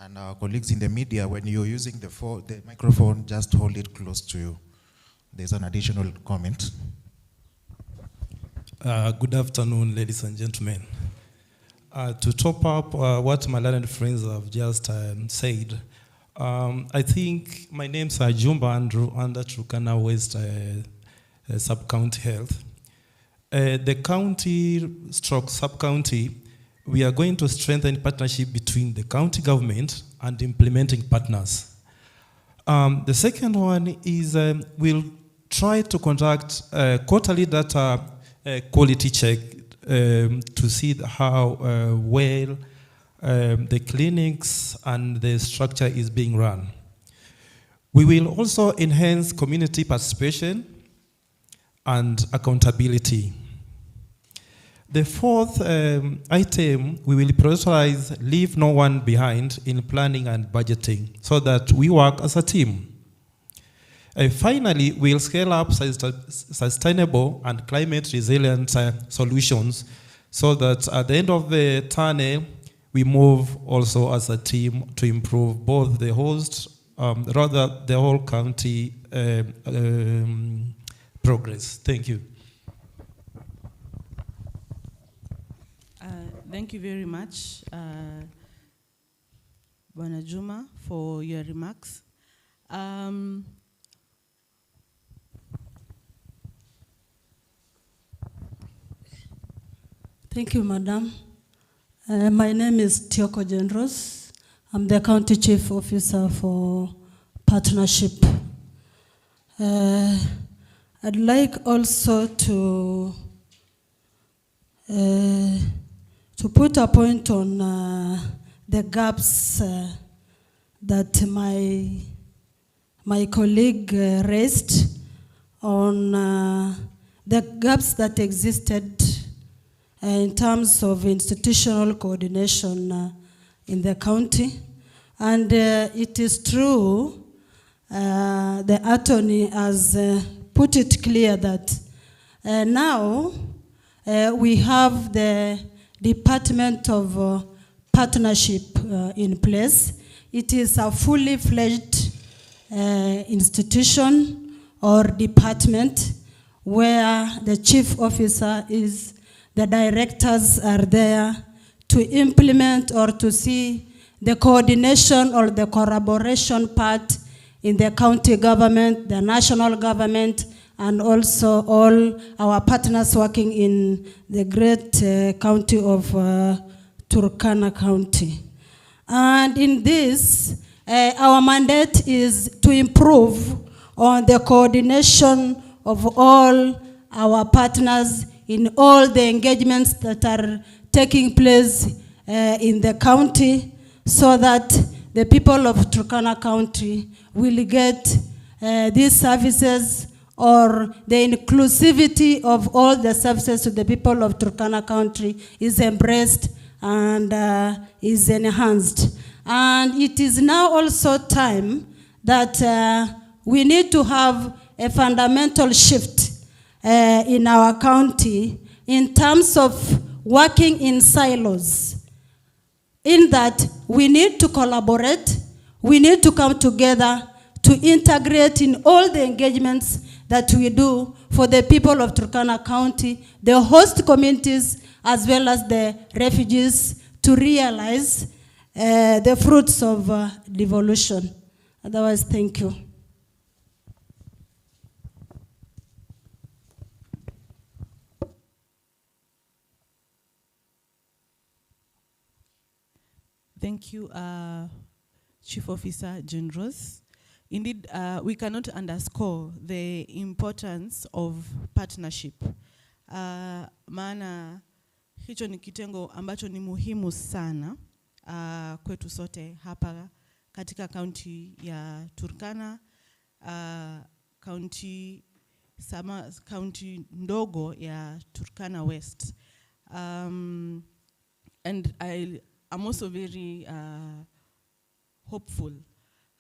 and our colleagues in the media, when you're using the microphone, just hold it close to you. There's an additional comment. Good afternoon, ladies and gentlemen. To top up what my learned friends have just said, I think my name's Jumba Andrew under Turkana West Sub-County Health. The county stroke sub-county, we are going to strengthen partnership between the county government and implementing partners. The second one is we'll try to conduct quarterly data quality check to see how well the clinics and the structure is being run. We will also enhance community participation and accountability. The fourth item, we will prioritize leave no one behind in planning and budgeting so that we work as a team. Finally, we'll scale up sustainable and climate resilient solutions so that at the end of the tunnel, we move also as a team to improve both the host, rather the whole county progress. Thank you. Thank you very much, Bwana Juma, for your remarks. Thank you, Madam. My name is Tioko Jendros. I'm the County Chief Officer for Partnership. I'd like also to put a point on the gaps that my colleague raised on the gaps that existed in terms of institutional coordination in the county. And it is true, the attorney has put it clear that now we have the Department of Partnership in place. It is a fully fledged institution or department where the chief officer is, the directors are there to implement or to see the coordination or the collaboration part in the county government, the national government, and also all our partners working in the great county of Turkana County. And in this, our mandate is to improve on the coordination of all our partners in all the engagements that are taking place in the county, so that the people of Turkana County will get these services, or the inclusivity of all the services to the people of Turkana County is embraced and is enhanced. And it is now also time that we need to have a fundamental shift in our county in terms of working in silos, in that we need to collaborate, we need to come together to integrate in all the engagements that we do for the people of Turkana County, the host communities, as well as the refugees, to realize the fruits of devolution. Otherwise, thank you. Thank you, Chief Officer Generals. Indeed, we cannot underscore the importance of partnership. Maana hicho ni kitengo ambacho ni muhimu sana kwetu sote hapa katika kaunti ya Turkana, kaunti ndogo ya Turkana West. And I'm also very hopeful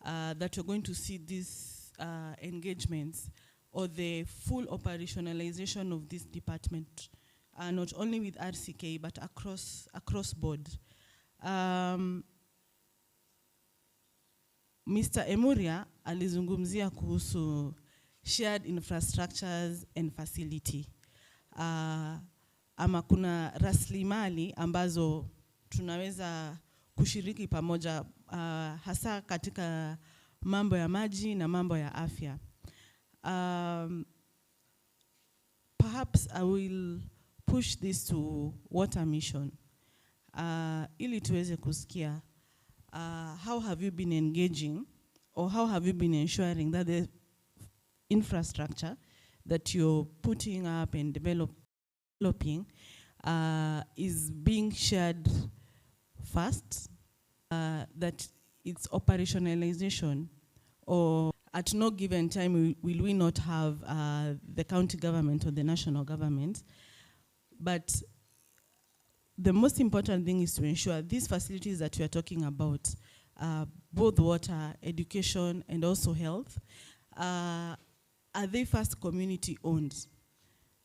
that you're going to see these engagements or the full operationalization of this department, not only with RCK, but across board. Mr. Emuria alizungumzia kuhusu shared infrastructures and facility. Ama kuna rasilimali ambazo tunaweza kushiriki pamoja, hasa katika mambo ya maji na mambo ya afya. Perhaps I will push this to Water Mission. Ili tuweze kusikia, how have you been engaging, or how have you been ensuring that the infrastructure that you're putting up and developing is being shared fast, that its operationalization, or at no given time will we not have the county government or the national government. But the most important thing is to ensure these facilities that we are talking about, both water, education, and also health, are they first community owned?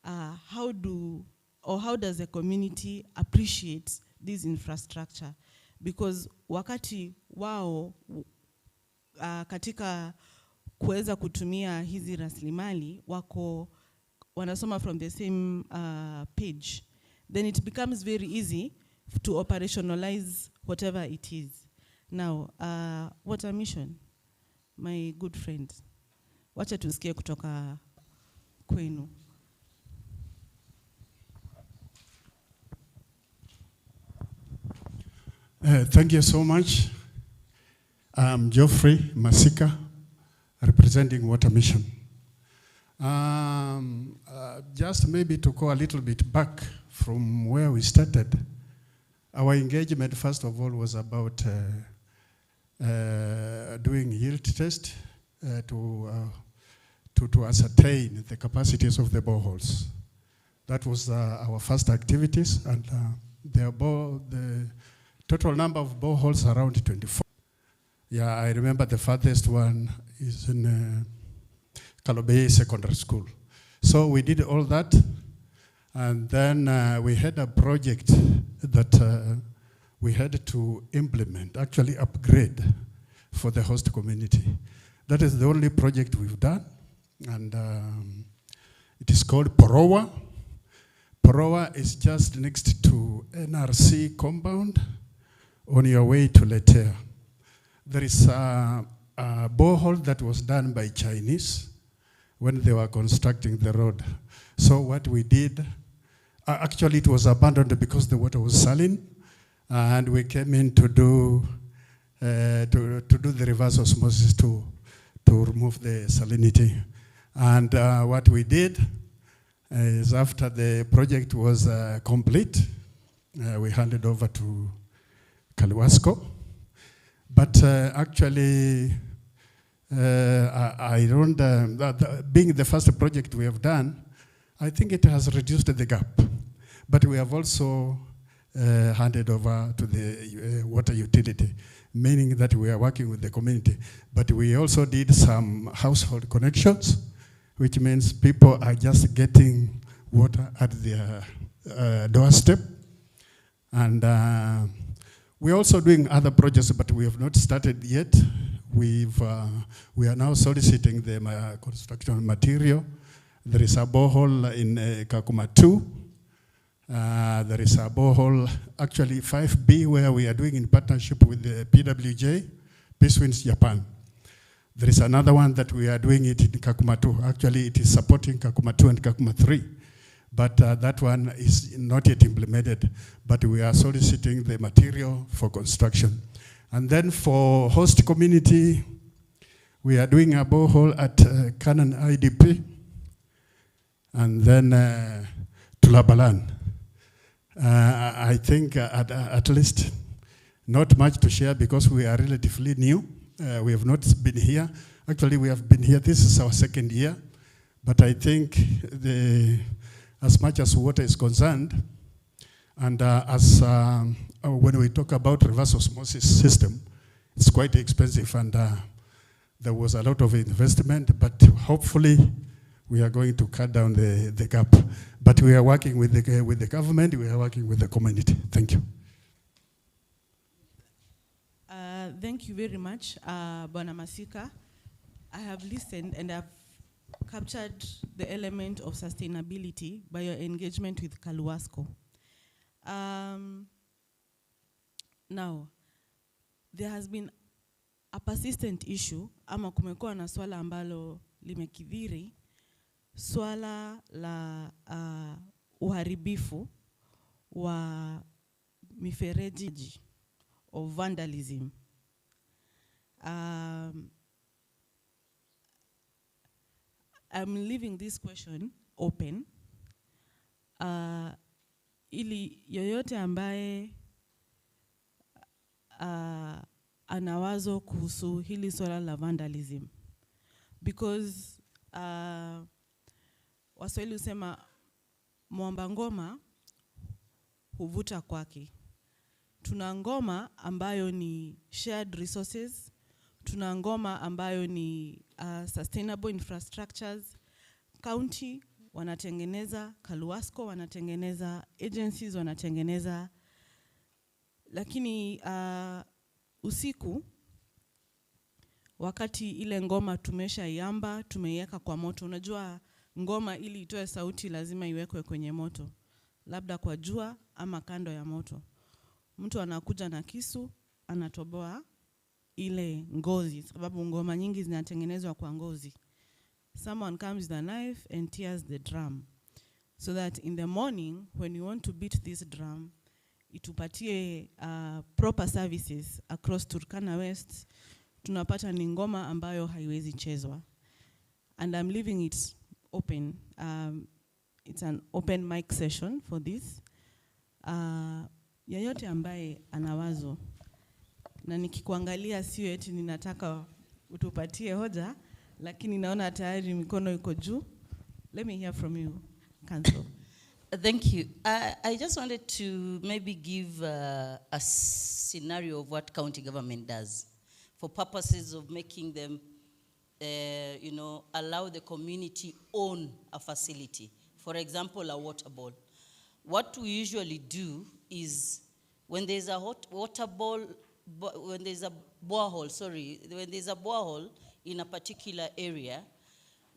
How does the community appreciate this infrastructure? Because wakati wao katika kuweza kutumia hizi rasilimali wako wanasoma from the same page, then it becomes very easy to operationalize whatever it is. Now, Water Mission, my good friend, wacha tusikie kutoka kwenu. Thank you so much. I'm Geoffrey Masika, representing Water Mission. Just maybe to go a little bit back from where we started, our engagement, first of all, was about doing yield test to ascertain the capacities of the boreholes. That was our first activities, and the total number of boreholes around 24. Yeah, I remember the farthest one is in Kalobei Secondary School. So we did all that, and then we had a project that we had to implement, actually upgrade for the host community. That is the only project we've done, and it is called Porowa. Porowa is just next to NRC compound on your way to Letea. There is a borehole that was done by Chinese when they were constructing the road. So what we did, actually it was abandoned because the water was saline, and we came in to do the reverse osmosis to remove the salinity. And what we did, Is after the project was complete, we handed over to Kaluasco. But actually, I don't, being the first project we have done, I think it has reduced the gap. But we have also handed over to the water utility, meaning that we are working with the community. But we also did some household connections, which means people are just getting water at their doorstep. And we're also doing other projects, but we have not started yet. We are now soliciting the construction material. There is a borehole in KAKUMA 2. There is a borehole, actually 5B, where we are doing in partnership with the PWJ, Peace Winds Japan. There is another one that we are doing it in KAKUMA 2. Actually, it is supporting KAKUMA 2 and KAKUMA 3. But that one is not yet implemented. But we are soliciting the material for construction. And then for host community, we are doing a borehole at Canaan IDP. And then Tulabalan. I think at least not much to share because we are relatively new. We have not been here. Actually, we have been here. This is our second year. But I think as much as water is concerned, and when we talk about reverse osmosis system, it's quite expensive, and there was a lot of investment, but hopefully we are going to cut down the gap. But we are working with the government, we are working with the community. Thank you. Thank you very much, Bwana Masika. I have listened and I've captured the element of sustainability by your engagement with Kaluasco. Now, there has been a persistent issue, ama kumekuwa na swala ambalo limekithiri, swala la uharibifu wa mifereji of vandalism. I'm leaving this question open. Ili yoyote ambaye anawazo kuhusu hili swala la vandalism. Because Waswahili husema mwamba ngoma huvuta kwake. Tuna ngoma ambayo ni shared resources, tuna ngoma ambayo ni sustainable infrastructures. County wanatengeneza, Kaluasco wanatengeneza, agencies wanatengeneza. Lakini usiku, wakati ile ngoma tumesha iamba, tumeiweka kwa moto. Unajua ngoma ili itoe sauti lazima iwekwe kwenye moto. Labda kwa jua ama kando ya moto. Mtu anakuja na kisu, anatoboa ile ngozi. Sababu ngoma nyingi zinatengenezwa kwa ngozi. Someone comes with a knife and tears the drum. So that in the morning, when you want to beat this drum, itupatie proper services across Turkana West, tunapata ni ngoma ambayo haiwezi chezwa. And I'm leaving it open. It's an open mic session for this. Yeyote ambaye anawazo, na nikikuangalia sio eti ninataka utupatie hoja, lakini naona tayari mikono iko juu. Let me hear from you, Council. Thank you. I just wanted to maybe give a scenario of what county government does for purposes of making them, allow the community own a facility. For example, a water bowl. What we usually do is when there's a water bowl, when there's a borehole in a particular area,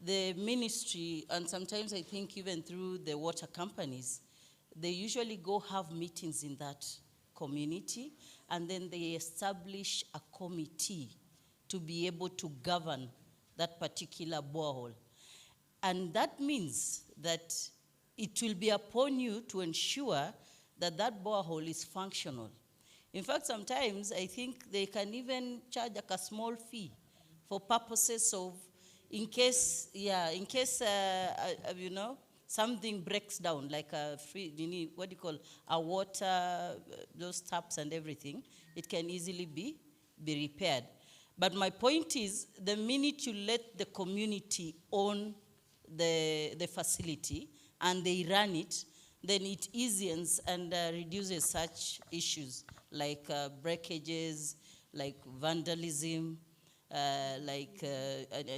the ministry, and sometimes I think even through the water companies, they usually go have meetings in that community, and then they establish a committee to be able to govern that particular borehole. And that means that it will be upon you to ensure that that borehole is functional. In fact, sometimes I think they can even charge like a small fee for purposes of, in case something breaks down, like a free, what do you call, a water, those taps and everything, it can easily be repaired. But my point is, the minute you let the community own the facility and they run it, then it eases and reduces such issues like breakages, like vandalism, and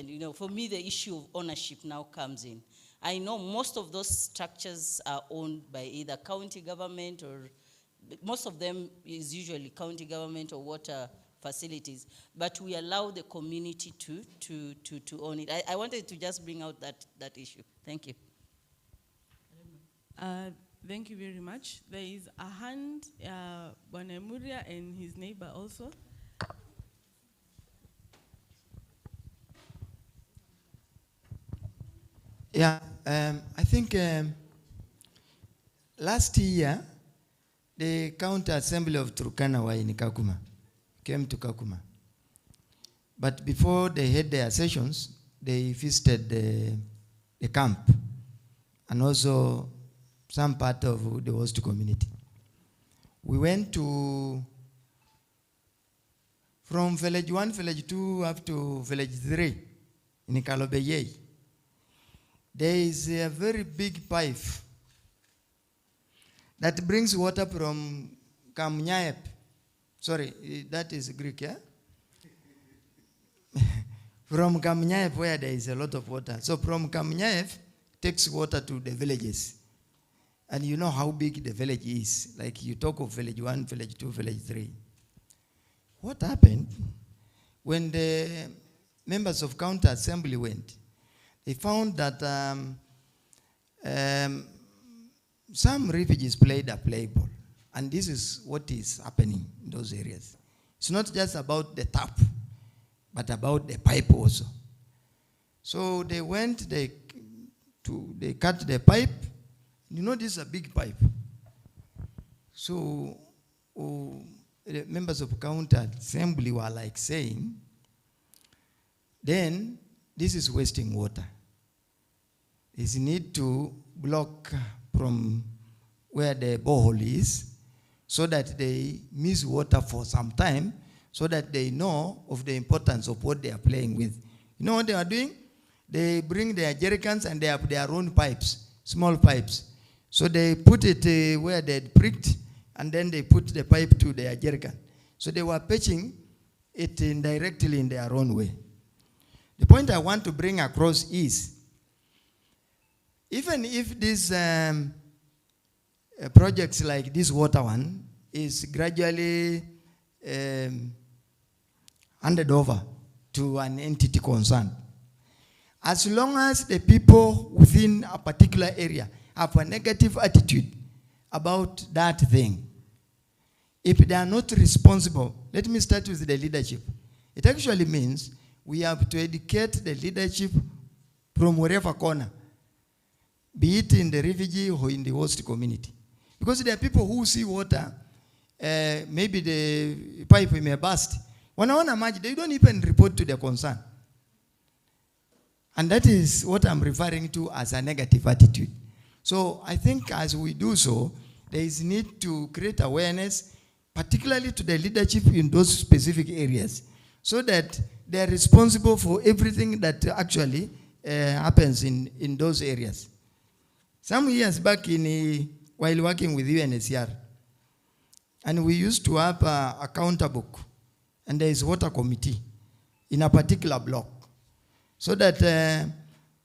you know, for me the issue of ownership now comes in. I know most of those structures are owned by either county government, or most of them is usually county government or water facilities, but we allow the community to own it. I wanted to just bring out that issue. Thank you. Thank you very much. There is a hand, Bonemuria and his neighbor also. Yeah, I think last year, the County Assembly of Turkana were in KAKUMA, came to KAKUMA. But before they had their sessions, they visited the camp and also some part of the host community. We went from village 1, village 2, up to village 3 in Kalobeye. There is a very big pipe that brings water from Kamnyaep. Sorry, that is Greek, yeah? From Kamnyaep, where there is a lot of water. So from Kamnyaep, takes water to the villages. And you know how big the village is. Like you talk of village 1, village 2, village 3. What happened when the members of county assembly went? They found that some refugees played a play ball. And this is what is happening in those areas. It's not just about the tap, but about the pipe also. So they went, they cut the pipe. You know, this is a big pipe. So the members of county assembly were like saying, then this is wasting water. There's a need to block from where the borehole is so that they miss water for some time so that they know of the importance of what they are playing with. You know what they are doing? They bring their jerrycans and they have their own pipes, small pipes. So they put it where they pricked, and then they put the pipe to their jerrycan. So they were patching it indirectly in their own way. The point I want to bring across is, even if these projects like this water one is gradually handed over to an entity concerned, as long as the people within a particular area have a negative attitude about that thing, if they are not responsible, let me start with the leadership. It actually means we have to educate the leadership from wherever corner, be it in the refugee or in the host community. Because there are people who see water, maybe the pipe may burst. When I want to imagine, they don't even report to their concern. And that is what I'm referring to as a negative attitude. So I think as we do so, there is need to create awareness, particularly to the leadership in those specific areas, so that they are responsible for everything that actually happens in those areas. Some years back while working with UNHCR, and we used to have a counter book, and there is water committee in a particular block, so that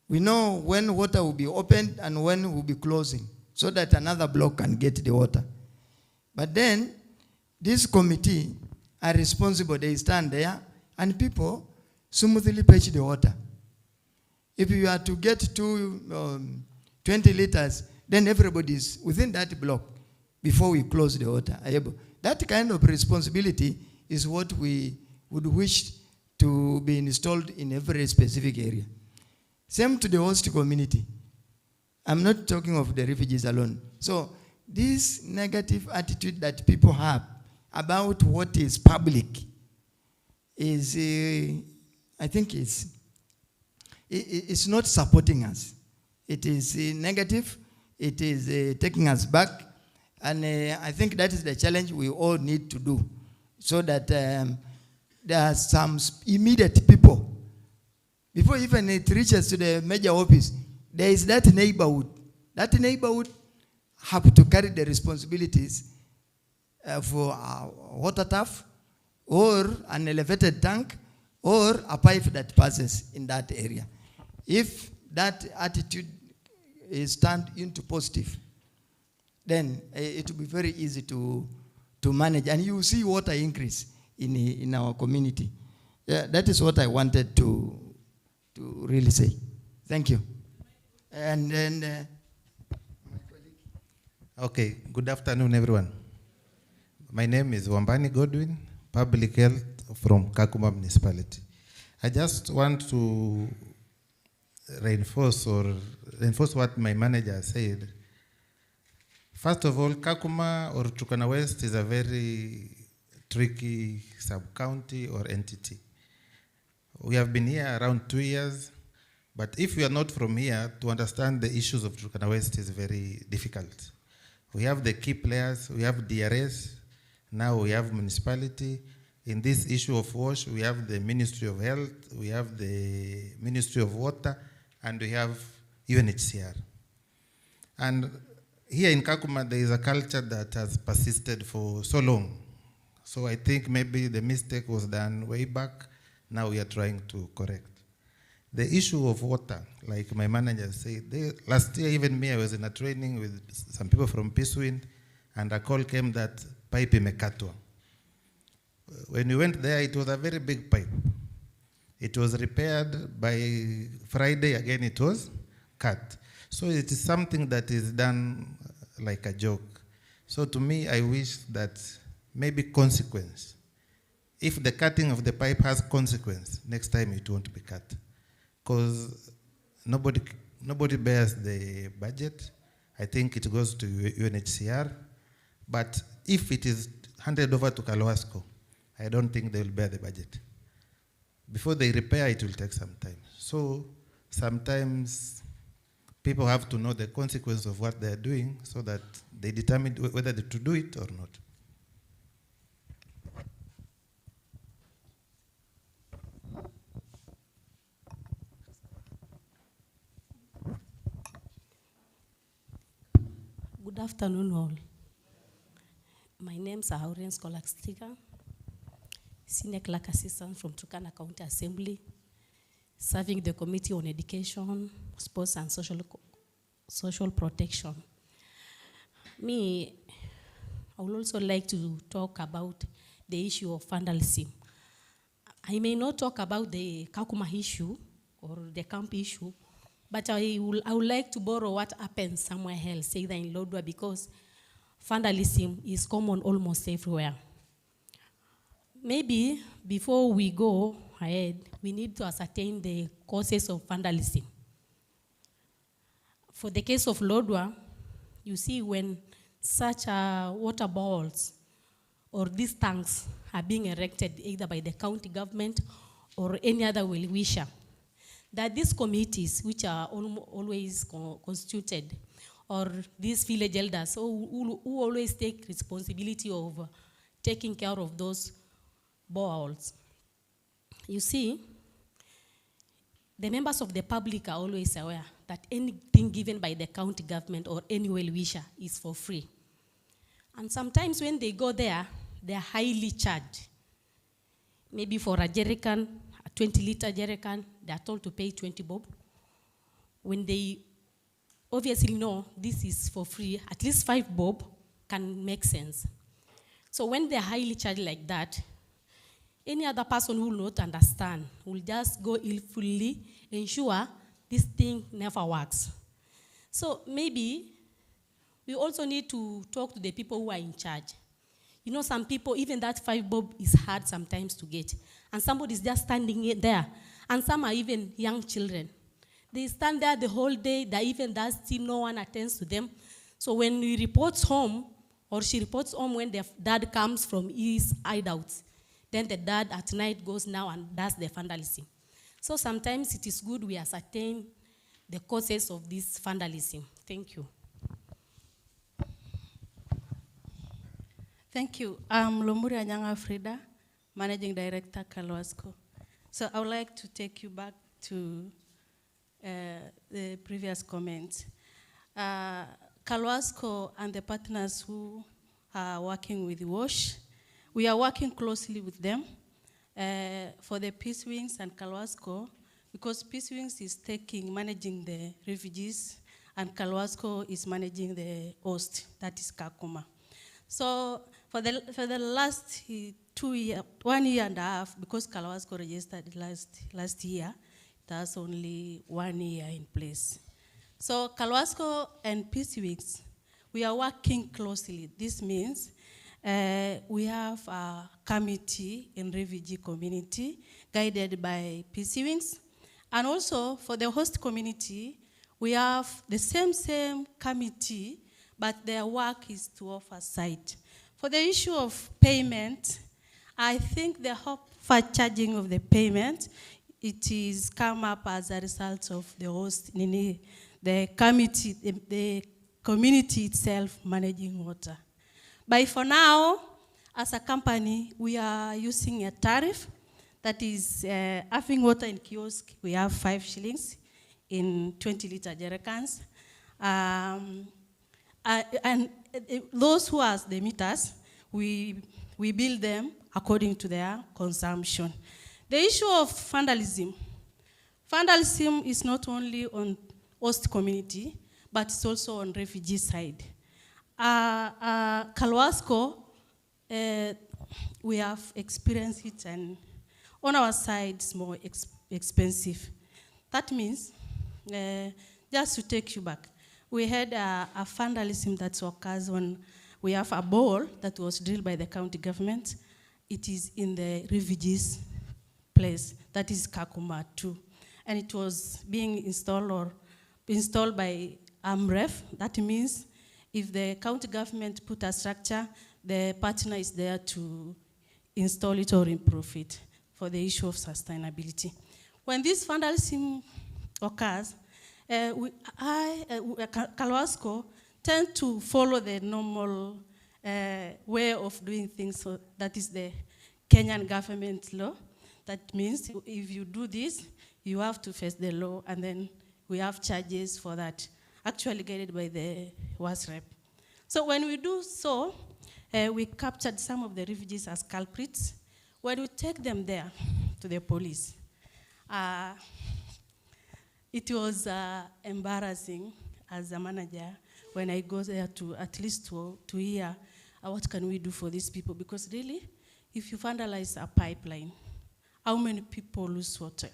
we know when water will be opened and when will be closing, so that another block can get the water. But then, this committee are responsible. They stand there, and people smoothly patch the water. If you are to get to 20 liters, then everybody is within that block before we close the water. That kind of responsibility is what we would wish to be installed in every specific area. Same to the host community. I'm not talking of the refugees alone. So this negative attitude that people have about what is public is, I think it's not supporting us. It is negative. It is taking us back. And I think that is the challenge we all need to do, so that there are some immediate people. Before even it reaches to the major office, there is that neighborhood. That neighborhood have to carry the responsibilities for a water tap, or an elevated tank, or a pipe that passes in that area. If that attitude is turned into positive, then it will be very easy to manage. And you see water increase in our community. Yeah, that is what I wanted to really say. Thank you. And then, okay, good afternoon, everyone. My name is Wambani Godwin, Public Health from KAKUMA Municipality. I just want to reinforce what my manager said. First of all, KAKUMA or Turkana West is a very tricky sub-county or entity. We have been here around 2 years, but if we are not from here, to understand the issues of Turkana West is very difficult. We have the key players, we have DRS, now we have municipality. In this issue of wash, we have the Ministry of Health, we have the Ministry of Water, and we have UNHCR. And here in KAKUMA, there is a culture that has persisted for so long. So I think maybe the mistake was done way back. Now we are trying to correct. The issue of water, like my manager said, last year even me, I was in a training with some people from Peacewind, and a call came that pipe imekatwa. When we went there, it was a very big pipe. It was repaired. By Friday, again it was cut. So it is something that is done like a joke. So to me, I wish that maybe consequence. If the cutting of the pipe has consequence, next time it won't be cut. Because nobody bears the budget. I think it goes to UNHCR. But if it is handed over to Kalwasco, I don't think they will bear the budget. Before they repair, it will take some time. So sometimes people have to know the consequence of what they're doing so that they determine whether to do it or not. Good afternoon, all. My name is Aureen Skolakstika, Senior Clerk Assistant from Turkana County Assembly, serving the Committee on Education, Sports and Social Protection. I would also like to talk about the issue of vandalism. I may not talk about the KAKUMA issue or the camp issue, but I would like to borrow what happens somewhere else, either in Lodwar, because vandalism is common almost everywhere. Maybe before we go ahead, we need to ascertain the causes of vandalism. For the case of Lodwar, you see when such water bowls or these tanks are being erected either by the county government or any other well-wisher, that these committees, which are always constituted, or these village elders who always take responsibility of taking care of those boreholes. You see, the members of the public are always aware that anything given by the county government or any well-wisher is for free. And sometimes when they go there, they're highly charged. Maybe for a jerrycan, a 20-liter jerrycan, they're told to pay 20 bob. When they obviously know this is for free, at least 5 bob can make sense. So when they're highly charged like that, any other person who will not understand will just go willfully ensure this thing never works. So maybe we also need to talk to the people who are in charge. You know, some people, even that 5 bob is hard sometimes to get. And somebody is just standing there. And some are even young children. They stand there the whole day, that even that still no one attends to them. So when he reports home, or she reports home when their dad comes from his hideouts, then the dad at night goes now and does the vandalism. So sometimes it is good we ascertain the causes of this vandalism. Thank you. Thank you. I'm Lomuri Anyanga Frida, Managing Director, Kalwasco. So I would like to take you back to the previous comments. Kalwasco and the partners who are working with WASH, we are working closely with them for the Peace Wings and Kalwasco, because Peace Wings is managing the refugees, and Kalwasco is managing the host, that is KAKUMA. So for the last 1 year and a half, because Kalwasco registered last year, it has only 1 year in place. So Kalwasco and Peace Weeks, we are working closely. This means we have a committee in refugee community guided by Peace Wings. And also for the host community, we have the same committee, but their work is to offer site. For the issue of payment, I think the hope for charging of the payment, it is come up as a result of the host, the committee, the community itself managing water. But for now, as a company, we are using a tariff that is having water in kiosk. We have 5 shillings in 20-liter jerrycans. And those who are the meters, we bill them according to their consumption. The issue of vandalism. Vandalism is not only on host community, but it's also on refugee side. Kalwasco, we have experienced it, and on our side, it's more expensive. That means, just to take you back, we had a vandalism that occurs when we have a ball that was drilled by the county government. It is in the refugees' place, that is KAKUMA 2. And it was being installed by RCK. That means if the county government put a structure, the partner is there to install it or improve it for the issue of sustainability. When this vandalism occurs, Kalwasco tend to follow the normal way of doing things. So that is the Kenyan government law. That means if you do this, you have to face the law, and then we have charges for that, actually guided by the RCK. So when we do so, we captured some of the refugees as culprits. When we take them there to the police, it was embarrassing as a manager when I go there to at least to hear what can we do for these people, because really, if you vandalize a pipeline, how many people lose water?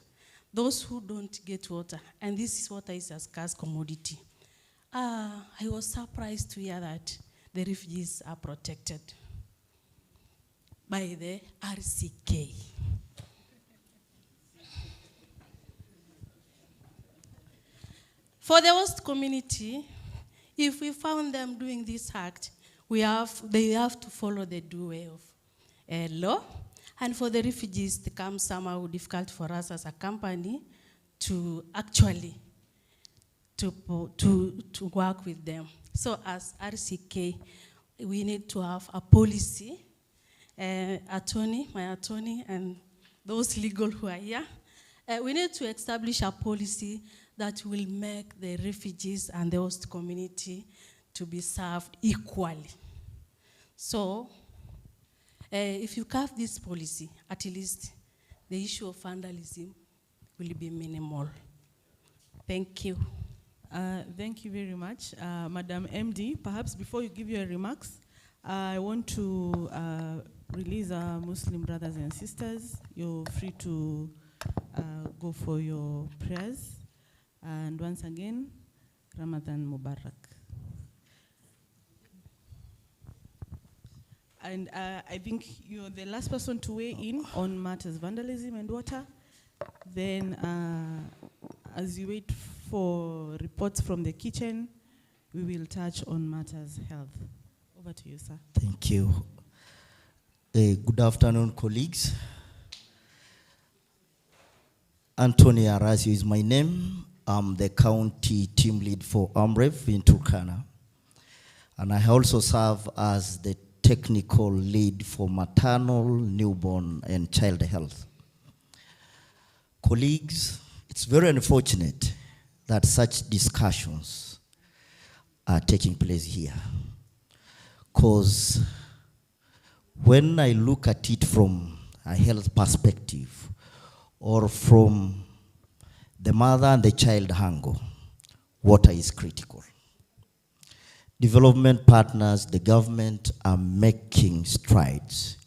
Those who don't get water, and this water is a scarce commodity. I was surprised to hear that the refugees are protected by the RCK. For the host community, if we found them doing this act, they have to follow the due way of law. And for the refugees, it becomes somehow difficult for us as a company to actually to work with them. So as RCK, we need to have a policy, my attorney, and those legal who are here. We need to establish a policy that will make the refugees and the host community to be served equally. So, if you have this policy, at least the issue of vandalism will be minimal. Thank you. Thank you very much. Madam MD, perhaps before you give your remarks, I want to release our Muslim brothers and sisters. You're free to go for your prayers. And once again, Ramadan Mubarak. And I think you're the last person to weigh in on matters vandalism and water. Then, as you wait for reports from the kitchen, we will touch on matters health. Over to you, sir. Thank you. Good afternoon, colleagues. Anthony Arasio is my name. I'm the county team lead for Irrp in Turkana. And I also serve as the technical lead for maternal, newborn, and child health. Colleagues, it's very unfortunate that such discussions are taking place here. Because when I look at it from a health perspective, or from the mother and the child angle, water is critical. Development partners, the government are making strides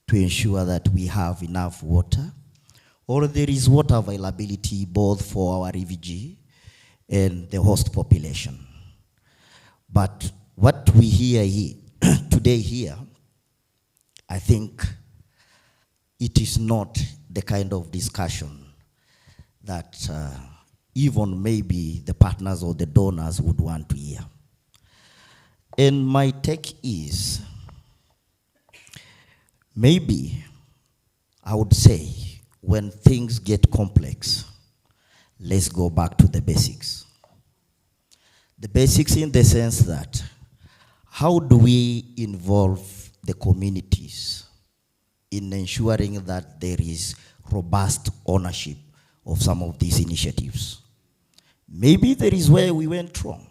to ensure that we have enough water, or there is water availability both for our refugee and the host population. But what we hear here, today here, I think it is not the kind of discussion that even maybe the partners or the donors would want to hear. And my take is, maybe I would say when things get complex, let's go back to the basics. The basics in the sense that, how do we involve the communities in ensuring that there is robust ownership of some of these initiatives? Maybe there is where we went wrong.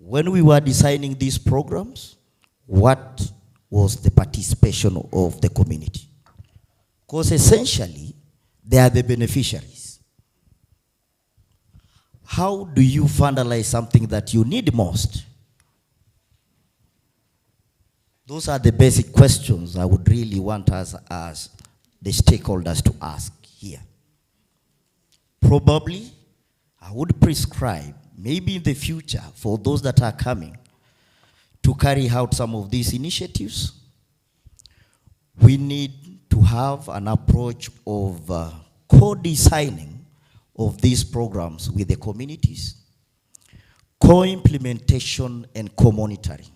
When we were designing these programs, what was the participation of the community? Because essentially, they are the beneficiaries. How do you vandalize something that you need most? Those are the basic questions I would really want us as the stakeholders to ask here. Probably, I would prescribe, maybe in the future, for those that are coming to carry out some of these initiatives, we need to have an approach of co-designing of these programs with the communities, co-implementation and co-monitoring.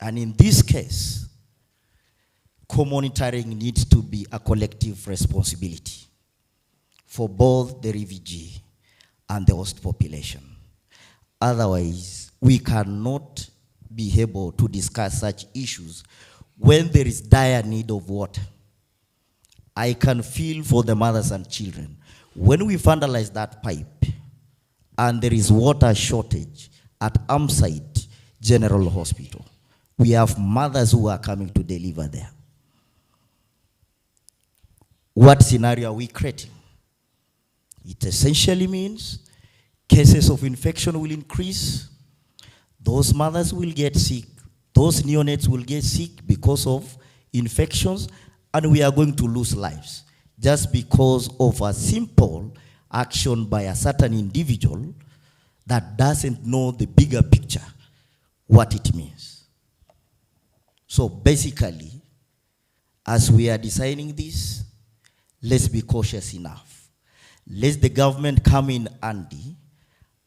And in this case, co-monitoring needs to be a collective responsibility for both the refugee and the host population. Otherwise, we cannot be able to discuss such issues when there is dire need of water. I can feel for the mothers and children. When we vandalize that pipe and there is water shortage at Amsite General Hospital, we have mothers who are coming to deliver there. What scenario are we creating? It essentially means cases of infection will increase, those mothers will get sick, those neonates will get sick because of infections, and we are going to lose lives just because of a simple action by a certain individual that doesn't know the bigger picture, what it means. So basically, as we are designing this, let's be cautious enough. Let the government come in handy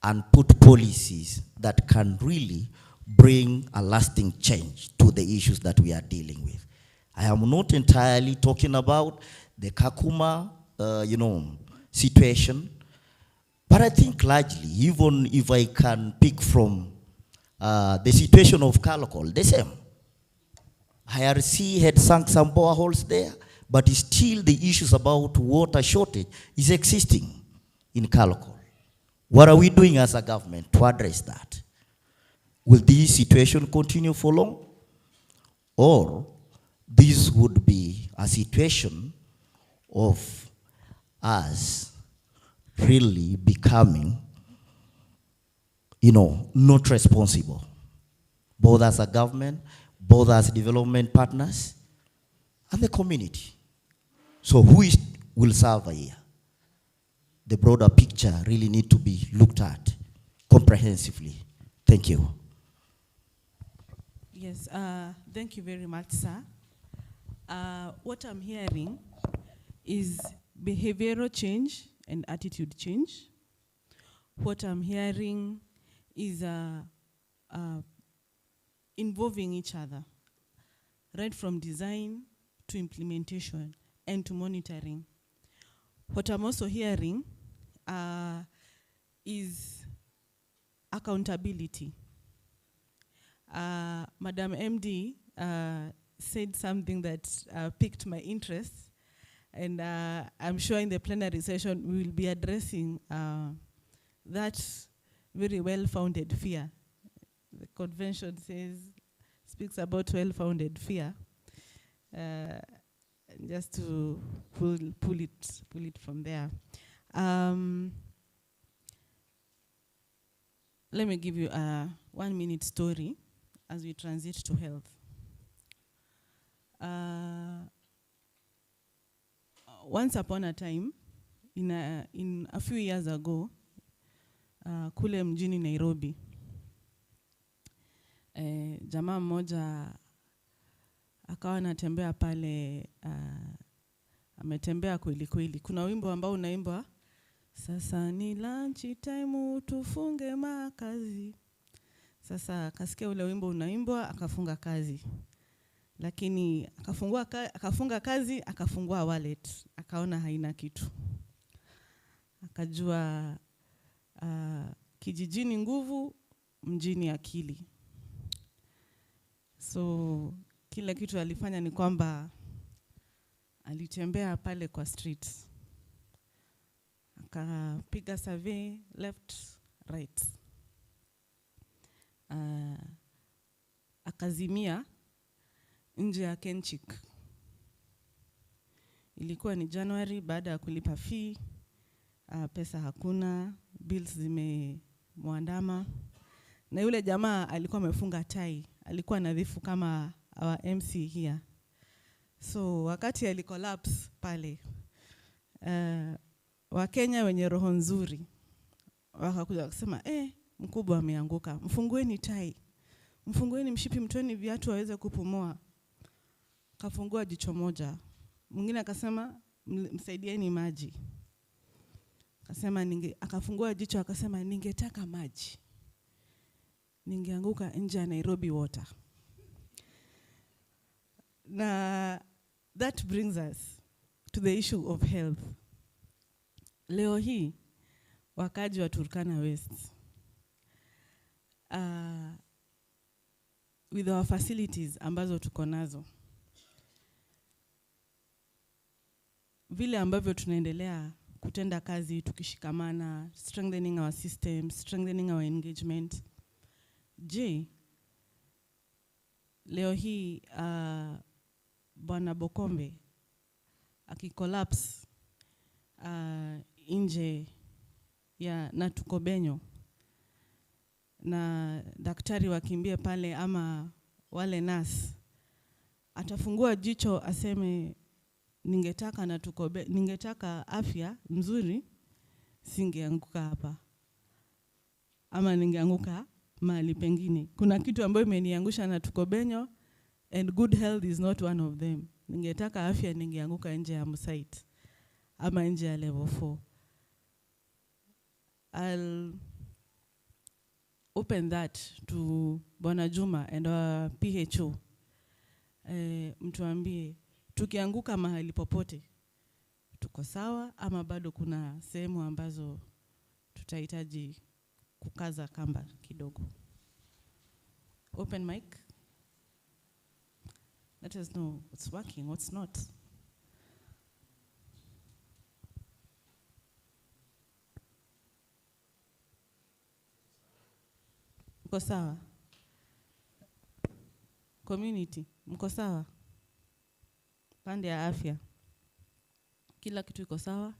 and put policies that can really bring a lasting change to the issues that we are dealing with. I am not entirely talking about the KAKUMA, situation, but I think largely, even if I can pick from the situation of Kalokol, the same. IRC had sunk some boreholes there, but still the issues about water shortage is existing in Kalokol. What are we doing as a government to address that? Will this situation continue for long? Or this would be a situation of us really becoming, not responsible, both as a government, both as development partners, and the community. So who will serve here? The broader picture really need to be looked at comprehensively. Thank you. Yes, thank you very much, sir. What I'm hearing is behavioral change and attitude change. What I'm hearing is involving each other, right from design to implementation and to monitoring. What I'm also hearing, is accountability. Madam MD said something that piqued my interest, and I'm sure in the plenary session we will be addressing that very well-founded fear. The convention speaks about well-founded fear. Just to pull it from there. Let me give you a 1-minute story as we transit to health. Once upon a time, in a few years ago, kule mjini Nairobi, jamaa mmoja akawa anatembea pale, ametembea kweli kweli. Kuna wimbo ambao unaimbwa, sasa ni lunch time tufunge makazi. Sasa akasikia ule wimbo unaimbwa, akafunga kazi. Lakini akafunga kazi, akafungua wallet, akaona haina kitu. Akajua kijijini nguvu, mjini akili. So kila kitu alifanya ni kwamba alitembea pale kwa street. Akapiga survey left, right. Akazimia nje ya Kenchik. Ilikuwa ni January, baada ya kulipa fee, pesa hakuna, bills zimemwandama. Na yule jamaa alikuwa amefunga tai, alikuwa nadhifu kama our MC here. So wakati alicollapse pale, Wakenya wenye roho nzuri wakakuja kusema, mkubwa ameanguka, mfungueni tai, mfungueni mshipi, mtoeni viatu aweze kupumua. Kafungua jicho moja. Mwingine akasema, msaidieni maji. Akafungua jicho akasema, ningetaka maji, ningeanguka nje ya Nairobi water. Na that brings us to the issue of health. Leo hii, wakaji wa Turkana West, with our facilities ambazo tuko nazo, vile ambavyo tunaendelea kutenda kazi tukishikamana, strengthening our system, strengthening our engagement. Je, leo hii Bwana Bokombe akicollapse nje ya Natukobenyo na daktari wakimbie pale ama wale nurse, atafungua jicho aseme ningetaka afya nzuri, singeanguka hapa ama ningeanguka mahali pengine. Kuna kitu ambayo imeniangusha Natukobenyo, and good health is not one of them. Ningetaka afya, ningeanguka nje ya msite ama nje ya level 4. I'll open that to Bwana Juma and our PHO. Mtuambie, tukianguka mahali popote, tuko sawa ama bado kuna sehemu ambazo tutahitaji kukaza kamba kidogo? Open mic. Let us know what's working, what's not. Mko sawa? Community, mko sawa? Pande ya afya, kila kitu iko sawa?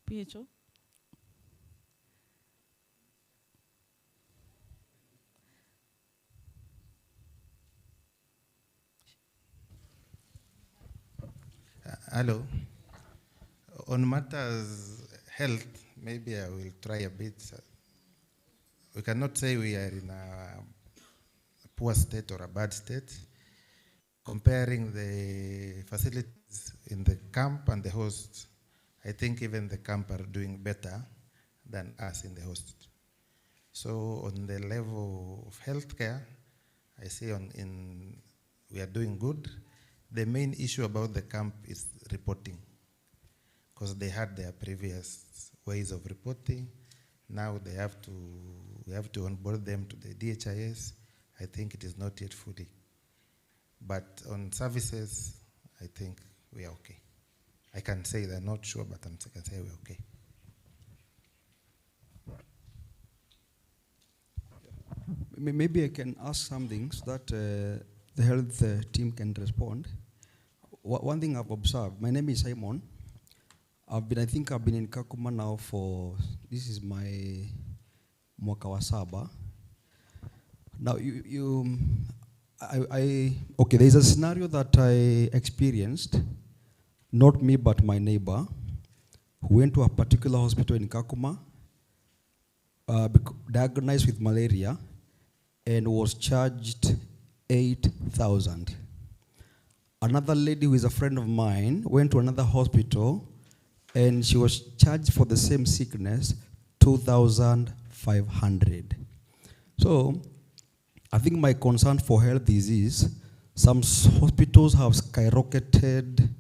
PHO? Hello. On matters health, maybe I will try a bit. We cannot say we are in a poor state or a bad state. Comparing the facilities in the camp and the host, I think even the camp are doing better than us in the host. So on the level of healthcare, I see we are doing good. The main issue about the camp is reporting, because they had their previous ways of reporting. Now we have to onboard them to the DHIS. I think it is not yet fully. But on services, I think we are okay. I can say they're not sure, but I can say we're okay. Maybe I can ask something so that the health team can respond. One thing I've observed, my name is Simon. I think I've been in KAKUMA now for, this is my mwaka wa saba. Now okay, there's a scenario that I experienced, not me but my neighbor, who went to a particular hospital in KAKUMA, diagnosed with malaria, and was charged 8,000. Another lady who is a friend of mine went to another hospital and she was charged for the same sickness 2,500. So I think my concern for health is some hospitals have skyrocketed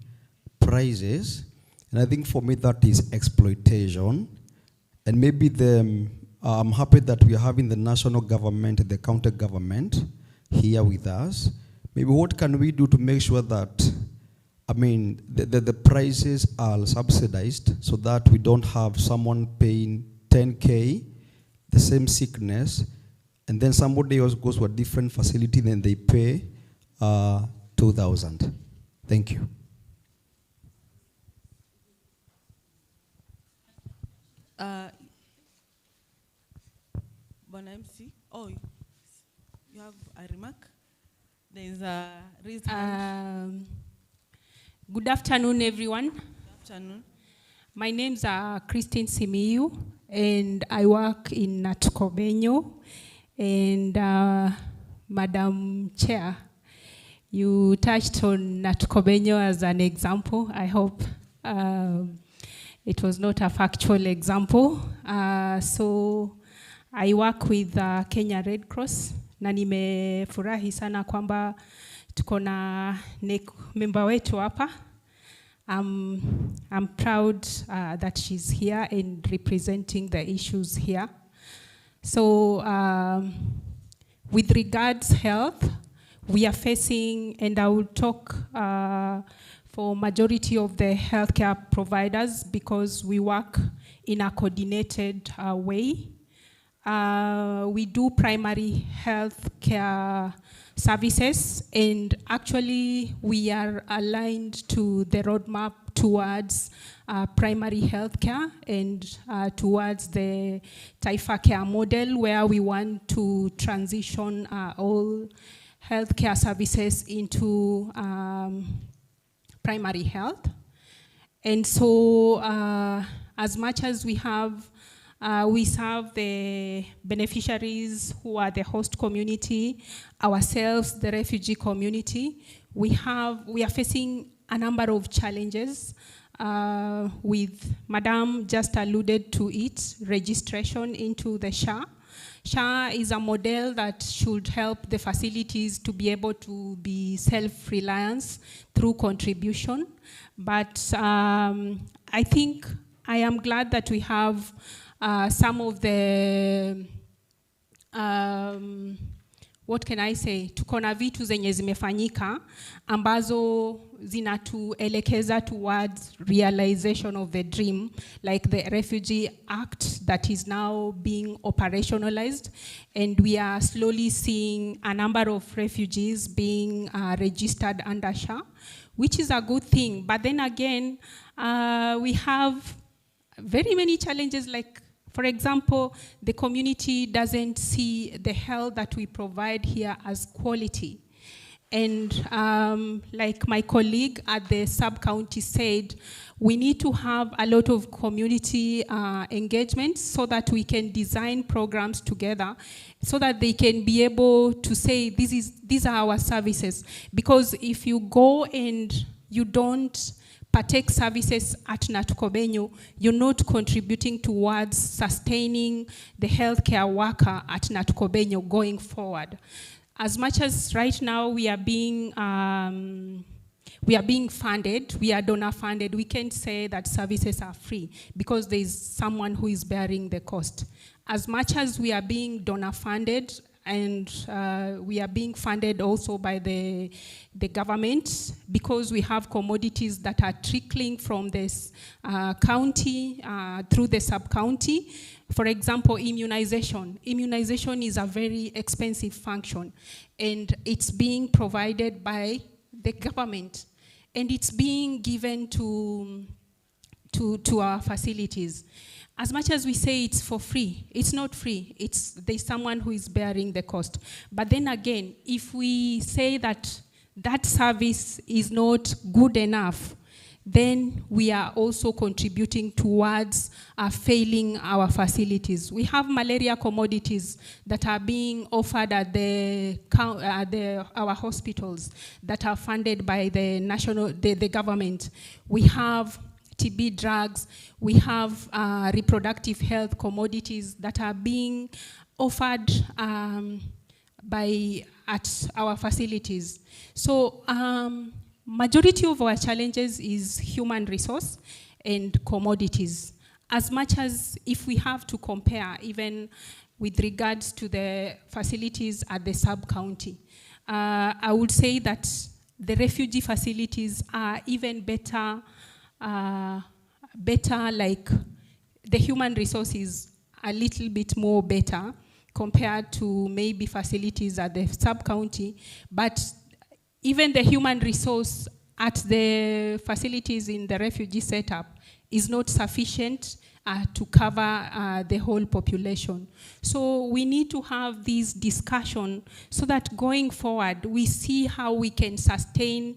prices, and I think for me that is exploitation. And maybe I'm happy that we are having the national government, the county government here with us. Maybe what can we do to make sure that, the prices are subsidized so that we don't have someone paying 10K, the same sickness, and then somebody else goes to a different facility, then they pay 2,000. Thank you. Bwana MC, you have a remark? There is a raised hand. Good afternoon, everyone. Good afternoon. My name's Christine Simiyu, and I work in Natkobenyo. And Madam Chair, you touched on Natkobenyo as an example. I hope it was not a factual example. So I work with Kenya Red Cross, na nimefurahi sana kwamba tuko na member wetu hapa. I'm proud that she's here and representing the issues here. So with regards health, we are facing, and I will talk for majority of the healthcare providers because we work in a coordinated way. We do primary health care services, and actually we are aligned to the roadmap towards primary health care and towards the Taifa Care model, where we want to transition all healthcare services into primary health. And so as much as we serve the beneficiaries who are the host community, ourselves, the refugee community. We are facing a number of challenges with, Madam just alluded to it, registration into the SHA. SHA is a model that should help the facilities to be able to be self-reliance through contribution. But I think I am glad that we have some of the, what can I say, tuko na vitu zenye zimefanyika ambazo zinatuelekeza towards realization of the dream, like the Refugee Act that is now being operationalized, and we are slowly seeing a number of refugees being registered under SHA, which is a good thing. But then again, we have very many challenges, like, for example, the community doesn't see the health that we provide here as quality. And like my colleague at the sub-county said, we need to have a lot of community engagement so that we can design programs together so that they can be able to say, these are our services. Because if you go and you don't partake services at Natkobenyo, you're not contributing towards sustaining the healthcare worker at Natkobenyo going forward. As much as right now we are being we are being funded, we are donor funded, we can't say that services are free because there is someone who is bearing the cost. As much as we are being donor funded, and we are being funded also by the government, because we have commodities that are trickling from this county through the sub-county. For example, immunization. Immunization is a very expensive function, and it's being provided by the government, and it's being given to our facilities. As much as we say it's for free, it's not free. There's someone who is bearing the cost. But then again, if we say that that service is not good enough, then we are also contributing towards failing our facilities. We have malaria commodities that are being offered at our hospitals that are funded by the government. We have TB drugs, we have reproductive health commodities that are being offered at our facilities. So majority of our challenges is human resource and commodities. As much as if we have to compare even with regards to the facilities at the sub-county, I would say that the refugee facilities are even better, like the human resources a little bit more better compared to maybe facilities at the sub-county, but even the human resource at the facilities in the refugee setup is not sufficient to cover the whole population. So we need to have this discussion so that going forward, we see how we can sustain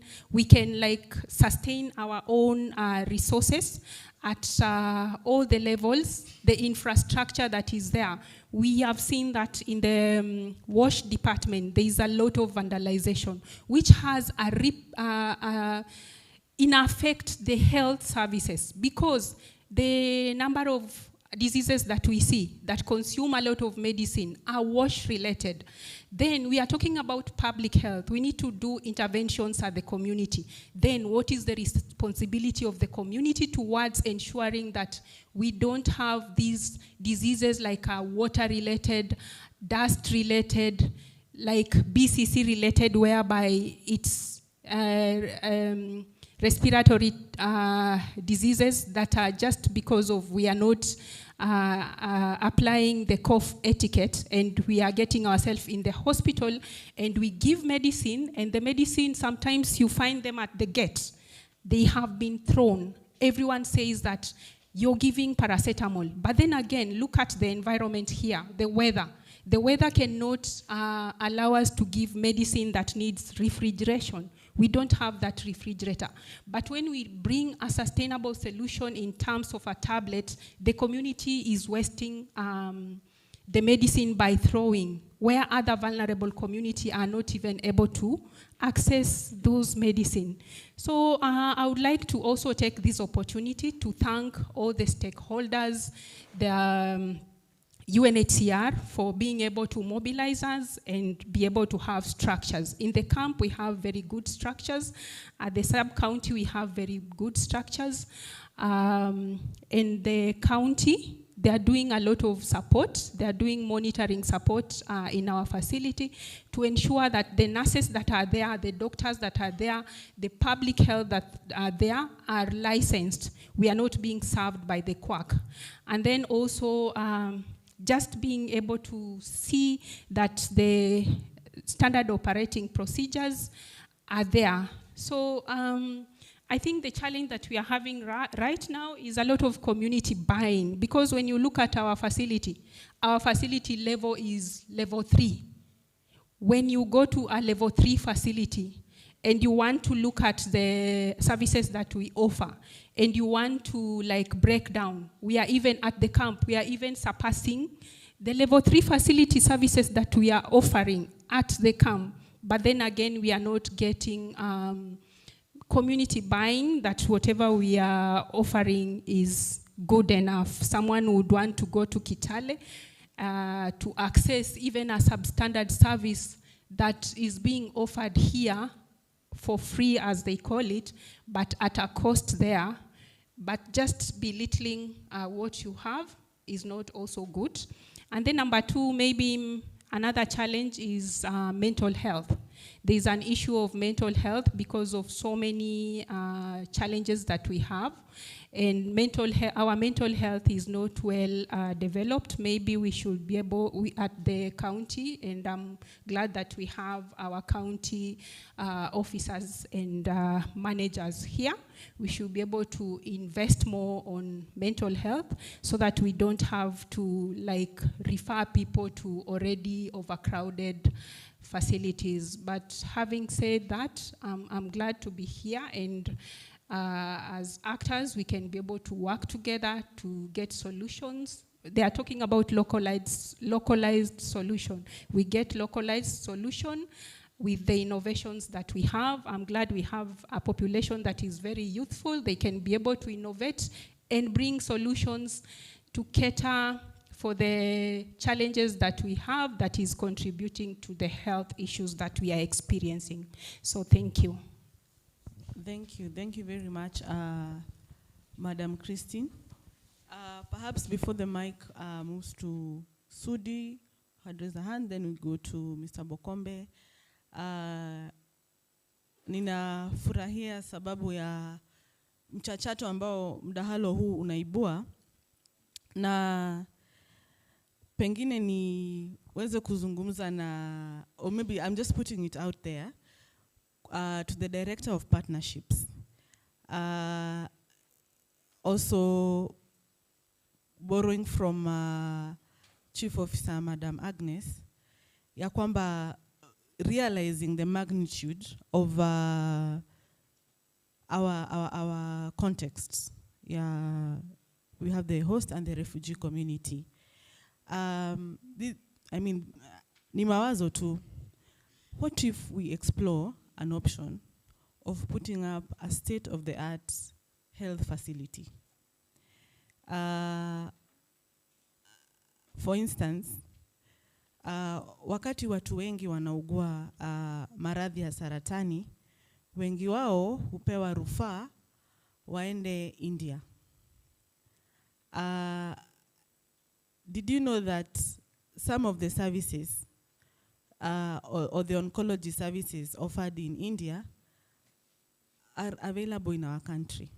our own resources at all the levels, the infrastructure that is there. We have seen that in the wash department, there is a lot of vandalization, which has in effect the health services, because the number of diseases that we see that consume a lot of medicine are wash related. Then we are talking about public health. We need to do interventions at the community. Then what is the responsibility of the community towards ensuring that we don't have these diseases like water related, dust related, like BCC related, whereby it's respiratory diseases that are just because of we are not applying the cough etiquette, and we are getting ourselves in the hospital and we give medicine, and the medicine, sometimes you find them at the gate. They have been thrown. Everyone says that you're giving paracetamol. But then again, look at the environment here, the weather. The weather cannot allow us to give medicine that needs refrigeration. We don't have that refrigerator. But when we bring a sustainable solution in terms of a tablet, the community is wasting the medicine by throwing, where other vulnerable community are not even able to access those medicine. So I would like to also take this opportunity to thank all the stakeholders, the UNHCR for being able to mobilize us and be able to have structures. In the camp, we have very good structures. At the sub-county, we have very good structures. In the county, they are doing a lot of support. They are doing monitoring support in our facility to ensure that the nurses that are there, the doctors that are there, the public health that are there are licensed. We are not being served by the quack. And then also, just being able to see that the standard operating procedures are there. So I think the challenge that we are having right now is a lot of community buying, because when you look at our facility level is level 3. When you go to a level 3 facility and you want to look at the services that we offer, and you want to break down, we are even at the camp, we are even surpassing the level 3 facility services that we are offering at the camp. But then again, we are not getting community buying that whatever we are offering is good enough. Someone would want to go to Kitale to access even a substandard service that is being offered here for free, as they call it, but at a cost there. But just belittling what you have is not also good. And then number two, maybe another challenge is mental health. There's an issue of mental health because of so many challenges that we have. And our mental health is not well developed. Maybe we should be able, at the county, and I'm glad that we have our county officers and managers here. We should be able to invest more on mental health so that we don't have to refer people to already overcrowded facilities. But having said that, I'm glad to be here, and as actors, we can be able to work together to get solutions. They are talking about localized solution. We get localized solution with the innovations that we have. I'm glad we have a population that is very youthful. They can be able to innovate and bring solutions to cater for the challenges that we have that is contributing to the health issues that we are experiencing. So thank you. Thank you very much, Madam Christine. Perhaps before the mic moves to Sudi, who raised a hand, then we go to Mr. Bokombe. Ninafurahia sababu ya mchachato ambao mdahalo huu unaibua, na pengine niweze kuzungumza na, or maybe I'm just putting it out there, to the Director of Partnerships. Also borrowing from Chief Officer Madam Agnes, ya kwamba realizing the magnitude of our contexts. Yeah, we have the host and the refugee community. I mean, ni mawazo tu. What if we explore an option of putting up a state-of-the-art health facility? For instance, wakati watu wengi wanaugua maradhi ya saratani, wengi wao hupewa rufaa waende India. Did you know that some of the services or the oncology services offered in India are available in our country?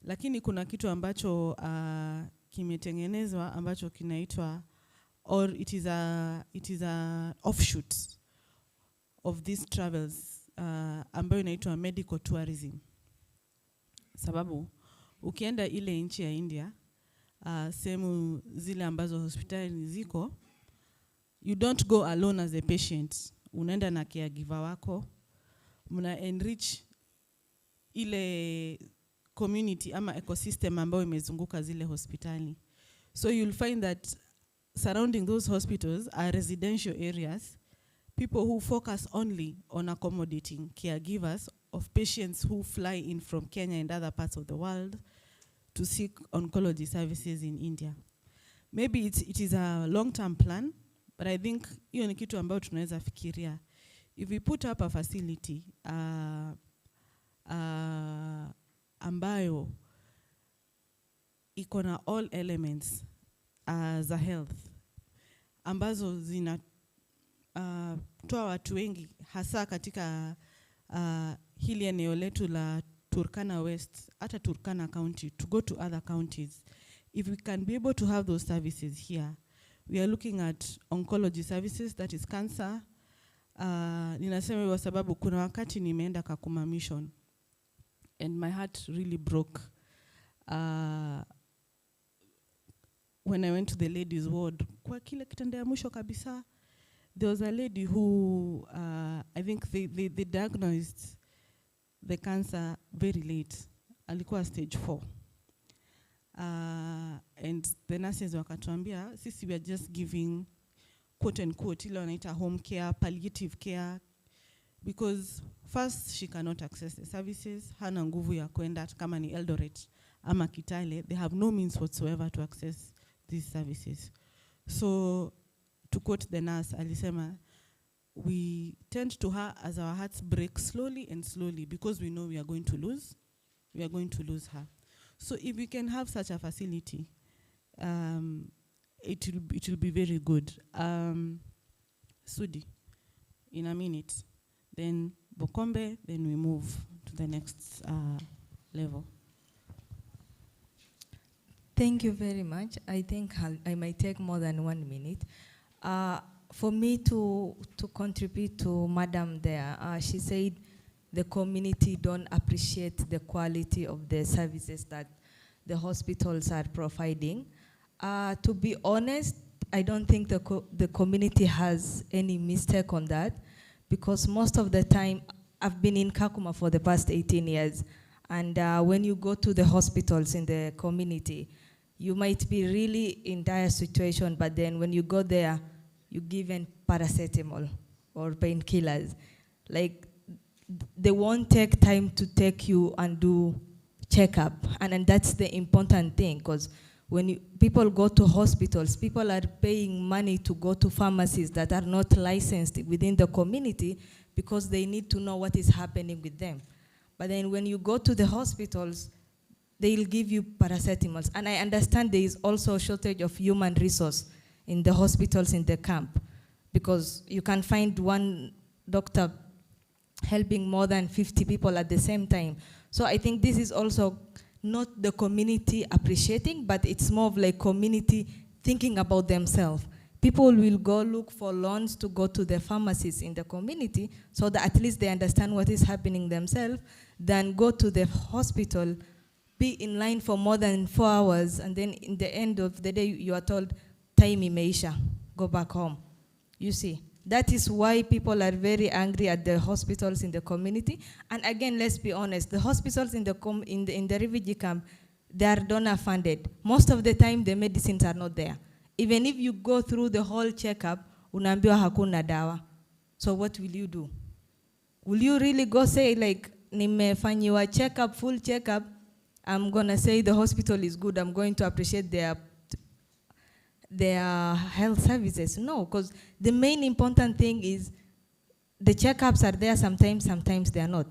Lakini kuna kitu ambacho kimetengenezwa ambacho kinaitwa, or it is a offshoot of these travels ambayo inaitwa medical tourism. Sababu ukienda ile nchi ya India, sehemu zile ambazo hospitali ziko, you don't go alone as a patient. Unaenda na caregiver wako, muna enrich ile community ama ecosystem ambayo imezunguka zile hospitali. So you'll find that surrounding those hospitals are residential areas, people who focus only on accommodating caregivers of patients who fly in from Kenya and other parts of the world to seek oncology services in India. Maybe it is a long-term plan, but I think hiyo ni kitu ambayo tunaweza fikiria. If we put up a facility ambayo iko na all elements za health, ambazo zina toa watu wengi hasa katika hili eneo letu la Turkana West, hata Turkana County, to go to other counties. If we can be able to have those services here, we are looking at oncology services, that is cancer. Ninasema kwa sababu kuna wakati nimeenda KAKUMA mission and my heart really broke when I went to the ladies ward. Kwa kile kitanda ya mwisho kabisa, there was a lady who I think they diagnosed the cancer very late. Alikuwa stage 4. And the nurses wakatuambia, sisi we are just giving quote unquote ile wanaita home care, palliative care, because first she cannot access the services, hana nguvu ya kwenda kama ni Eldoret ama Kitale, they have no means whatsoever to access these services. So to quote the nurse, alisema, we tend to her as our hearts break slowly and slowly because we know we are going to lose her. So if we can have such a facility, it will be very good. Sudi, in a minute, then Bokombe, then we move to the next level. Thank you very much. I think I might take more than 1 minute. For me to contribute to Madam there, she said the community don't appreciate the quality of the services that the hospitals are providing. To be honest, I don't think the community has any mistake on that, because most of the time, I've been in KAKUMA for the past 18 years, and when you go to the hospitals in the community, you might be really in dire situation, but then when you go there, you're given paracetamol or painkillers. Like, they won't take time to take you and do checkup, and that's the important thing, because when people go to hospitals, people are paying money to go to pharmacies that are not licensed within the community because they need to know what is happening with them. But then when you go to the hospitals, they'll give you paracetamols. And I understand there is also a shortage of human resource in the hospitals in the camp, because you can find one doctor helping more than 50 people at the same time. So I think this is also not the community appreciating, but it's more of like community thinking about themselves. People will go look for loans to go to the pharmacies in the community so that at least they understand what is happening themselves, than go to the hospital, be in line for more than 4 hours, and then in the end of the day, you are told, time imeisha, go back home. You see, that is why people are very angry at the hospitals in the community. And again, let's be honest, the hospitals in the refugee camp, they are donor funded. Most of the time, the medicines are not there. Even if you go through the whole checkup, unaambiwa hakuna dawa. So what will you do? Will you really go say, like, nimefanyiwa checkup, full checkup, I'm gonna say the hospital is good, I'm going to appreciate their health services? No, because the main important thing is the checkups are there sometimes they are not.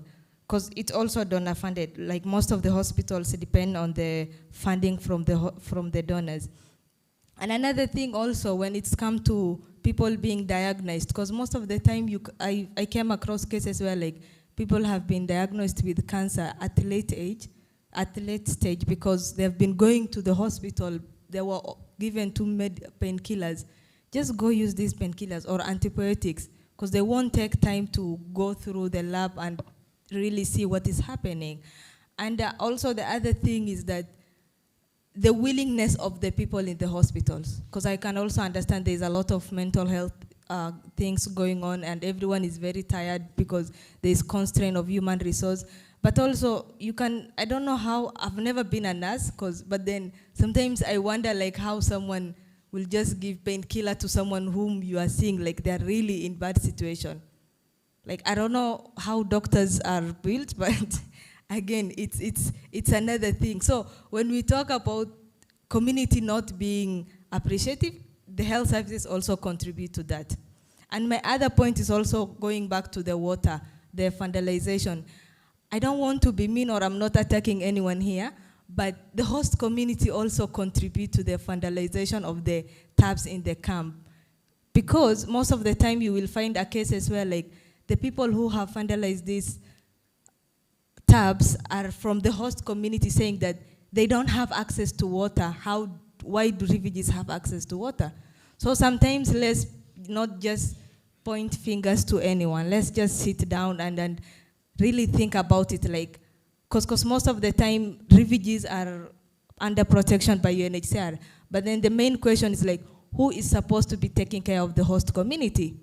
Because it's also donor funded. Like most of the hospitals depend on the funding from the donors. And another thing also, when it's come to people being diagnosed, because most of the time I came across cases where like people have been diagnosed with cancer at late stage because they've been going to the hospital, they were given 2 painkillers. Just go use these painkillers or antibiotics, because they won't take time to go through the lab and really see what is happening. And also the other thing is that the willingness of the people in the hospitals, because I can also understand there's a lot of mental health things going on and everyone is very tired because there's constraint of human resource. But also, I don't know how, I've never been a nurse, but then sometimes I wonder like how someone will just give painkiller to someone whom you are seeing like they're really in bad situation. Like, I don't know how doctors are built, but again, it's another thing. So when we talk about community not being appreciative, the health services also contribute to that. And my other point is also going back to the water, the vandalization. I don't want to be mean, or I'm not attacking anyone here, but the host community also contribute to the vandalization of the taps in the camp. Because most of the time you will find cases where like the people who have vandalized these tabs are from the host community saying that they don't have access to water. Why do refugees have access to water? So sometimes let's not just point fingers to anyone. Let's just sit down and really think about it, like, because most of the time refugees are under protection by UNHCR. But then the main question is like, who is supposed to be taking care of the host community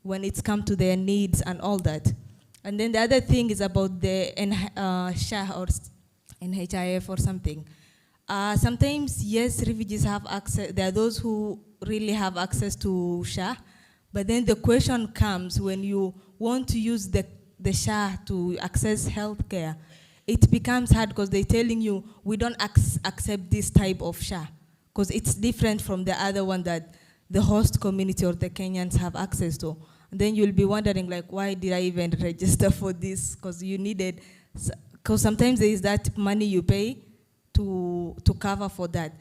when it's come to their needs and all that? And then the other thing is about the SHA or NHIF or something. Sometimes, yes, refugees have access. There are those who really have access to SHA, but then the question comes when you want to use the SHA to access healthcare, it becomes hard because they're telling you, we don't accept this type of SHA because it's different from the other one that the host community or the Kenyans have access to. And then you'll be wondering, like, why did I even register for this? Because you needed, because sometimes there is that money you pay to cover for that.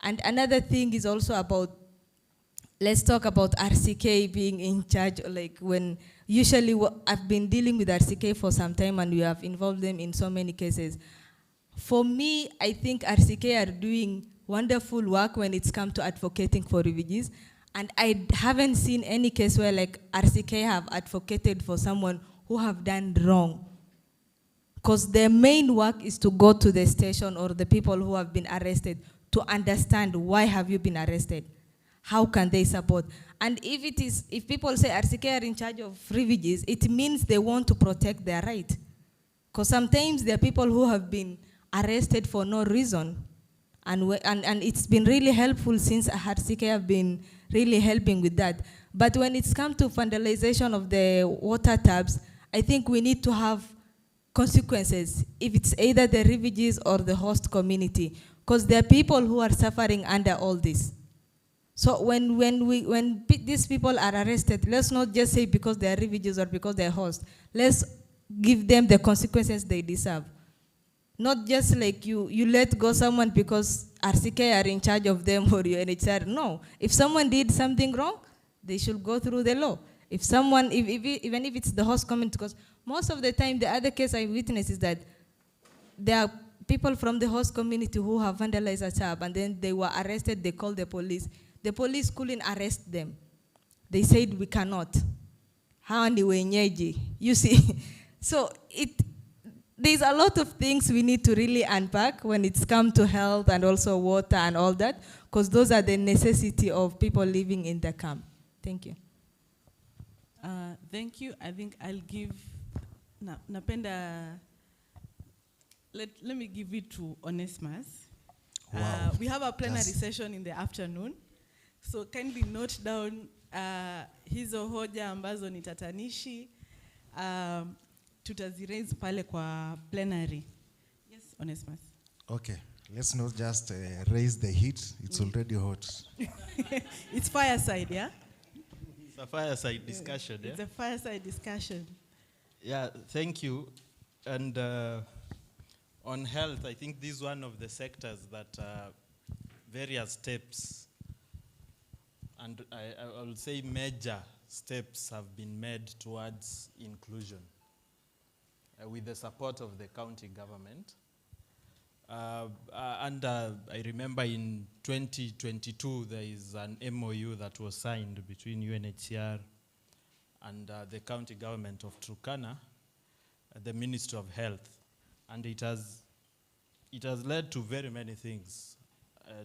And another thing is also about, let's talk about RCK being in charge, like when usually I've been dealing with RCK for some time and we have involved them in so many cases. For me, I think RCK are doing wonderful work when it's come to advocating for refugees. And I haven't seen any case where like RCK have advocated for someone who have done wrong. Because their main work is to go to the station or the people who have been arrested to understand why have you been arrested. How can they support? And if people say RCK are in charge of refugees, it means they want to protect their right. Because sometimes there are people who have been arrested for no reason. And it's been really helpful since RCK have been really helping with that. But when it's come to vandalization of the water taps, I think we need to have consequences if it's either the refugees or the host community. Because there are people who are suffering under all this. So when these people are arrested, let's not just say because they are refugees or because they are hosts. Let's give them the consequences they deserve. Not just like you let go someone because RCK are in charge of them or UNHCR. No. If someone did something wrong, they should go through the law. If someone, even if it's the host community, because most of the time the other case I witness is that there are people from the host community who have vandalized a tap and then they were arrested, they called the police. The police couldn't arrest them. They said, we cannot. You see? So there's a lot of things we need to really unpack when it's come to health and also water and all that, because those are the necessity of people living in the camp. Thank you. Thank you. I think I'll give, napenda, let me give it to Onesmus. Wow. We have a plenary session in the afternoon, so kindly note down hizo hoja ambazo ni tatanishi, tutaziraise pale kwa plenary. Yes, Onesmus. Okay, let's not just raise the heat, it's already hot. It's fireside, yeah? It's a fireside discussion, yeah? It's a fireside discussion. Yeah, thank you. And on health, I think this is one of the sectors that various steps, and I will say major steps have been made towards inclusion with the support of the county government. I remember in 2022, there is an MOU that was signed between UNHCR and the county government of Turkana, the Ministry of Health. And it has led to very many things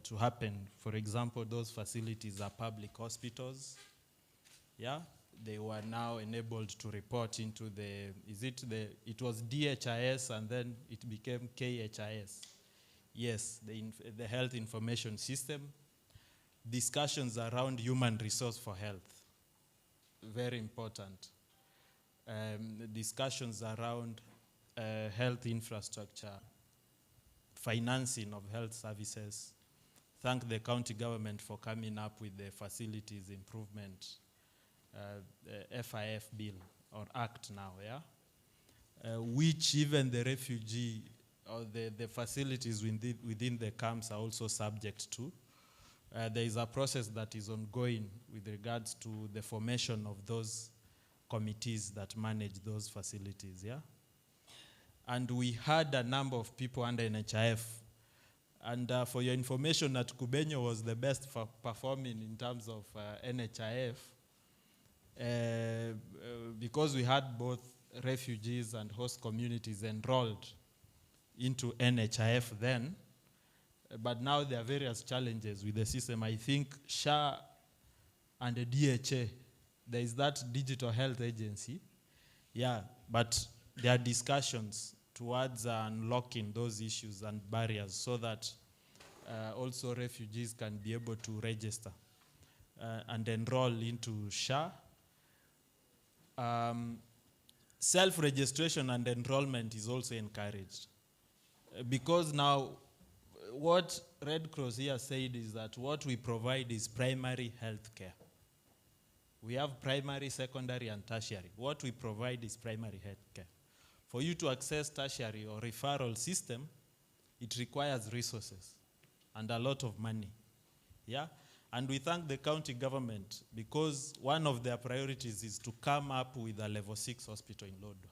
to happen. For example, those facilities are public hospitals. Yeah, they were now enabled to report into it was DHIS and then it became KHIS. Yes, the health information system. Discussions around human resource for health, very important. Discussions around health infrastructure, financing of health services. Thank the county government for coming up with the facilities improvement FIF bill or act now, yeah? Which even the refugee or the facilities within the camps are also subject to. There is a process that is ongoing with regards to the formation of those committees that manage those facilities, yeah? And we had a number of people under NHIF. And for your information, that Kubenyo was the best performing in terms of NHIF because we had both refugees and host communities enrolled into NHIF then. But now there are various challenges with the system. I think SHA and the DHA, there is that digital health agency. Yeah, but there are discussions towards unlocking those issues and barriers so that also refugees can be able to register and enroll into SHA. Self-registration and enrollment is also encouraged. Because now what Red Cross here said is that what we provide is primary health care. We have primary, secondary, and tertiary. What we provide is primary health care. For you to access tertiary or referral system, it requires resources and a lot of money. Yeah? And we thank the county government because one of their priorities is to come up with a level 6 hospital in Lodwar.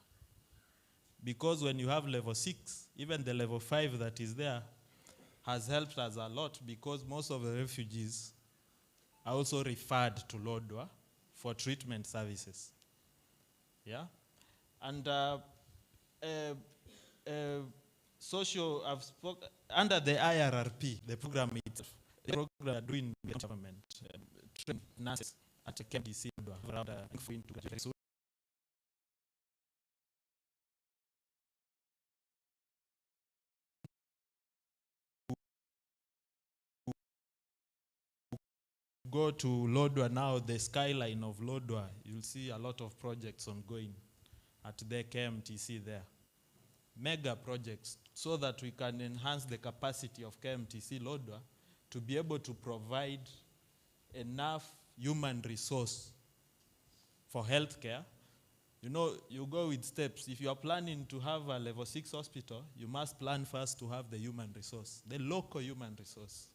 Because when you have level 6, even the level 5 that is there has helped us a lot because most of the refugees are also referred to Lodwar for treatment services. Yeah? And social, I've spoken, under the IRRP, the program itself, the program doing the government, train nurses at the KMTC around go to Lodwar now, the skyline of Lodwar, you'll see a lot of projects ongoing at the KMTC there. Mega projects, so that we can enhance the capacity of KMTC Lodwar to be able to provide enough human resource for healthcare. You know, you go with steps. If you are planning to have a level 6 hospital, you must plan first to have the human resource, the local human resource.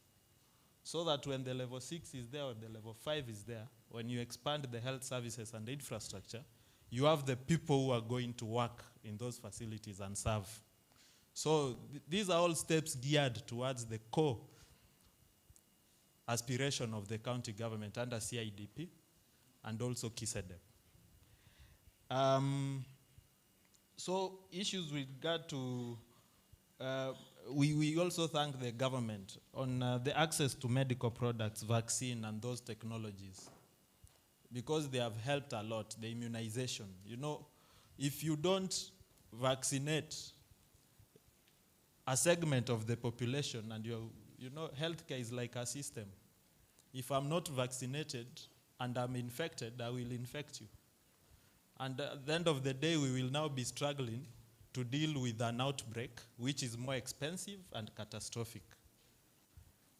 So that when the level 6 is there or the level 5 is there, when you expand the health services and the infrastructure, you have the people who are going to work in those facilities and serve. So these are all steps geared towards the core aspiration of the county government under CIDP and also KISEDEP. So issues with regard to, we also thank the government on the access to medical products, vaccine, and those technologies, because they have helped a lot, the immunization. You know, if you don't vaccinate a segment of the population, and you know, healthcare is like a system. If I'm not vaccinated and I'm infected, I will infect you. And at the end of the day, we will now be struggling to deal with an outbreak, which is more expensive and catastrophic.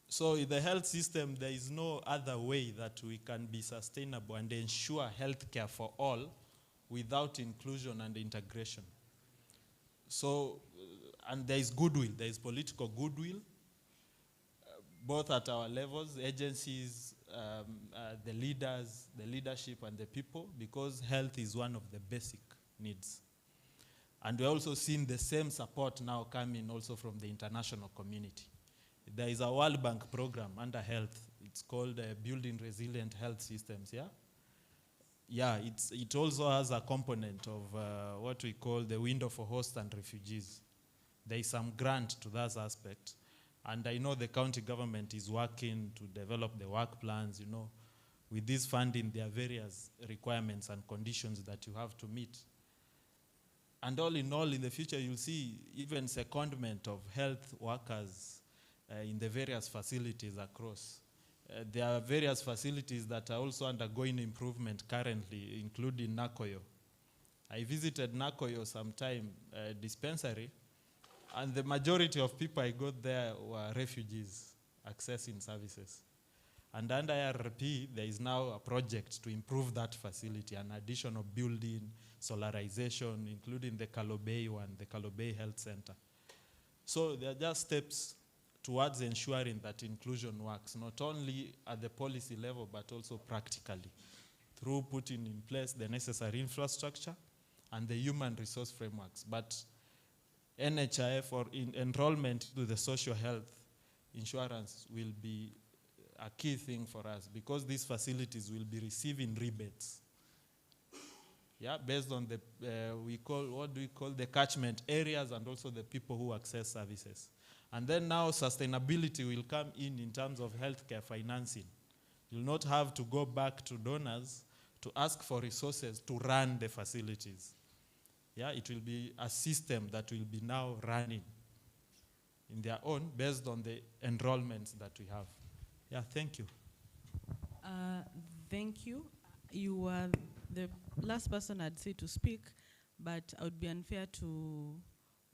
So in the health system, there is no other way that we can be sustainable and ensure healthcare for all without inclusion and integration. So, and there is goodwill, there is political goodwill, both at our levels, agencies, the leaders, the leadership, and the people, because health is one of the basic needs. And we're also seeing the same support now coming also from the international community. There is a World Bank program under health. It's called Building Resilient Health Systems, yeah? Yeah, it also has a component of what we call the window for hosts and refugees. There is some grant to that aspect. And I know the county government is working to develop the work plans, you know. With this funding, there are various requirements and conditions that you have to meet. And all in all, in the future, you'll see even secondment of health workers in the various facilities across. There are various facilities that are also undergoing improvement currently, including Nakoyo. I visited Nakoyo sometime, dispensary, and the majority of people I got there were refugees accessing services. And under Irrp, there is now a project to improve that facility, an additional building, solarization, including the Kalobei one, the Kalobei Health Center. So there are just steps towards ensuring that inclusion works, not only at the policy level, but also practically, through putting in place the necessary infrastructure and the human resource frameworks. But NHIF, or enrollment to the social health insurance, will be a key thing for us, because these facilities will be receiving rebates. Yeah, based on the, what do we call the catchment areas and also the people who access services. And then now sustainability will come in terms of healthcare financing. You'll not have to go back to donors to ask for resources to run the facilities. Yeah, it will be a system that will be now running in their own based on the enrollments that we have. Yeah, thank you. Thank you. You were the last person I'd say to speak, but I would be unfair to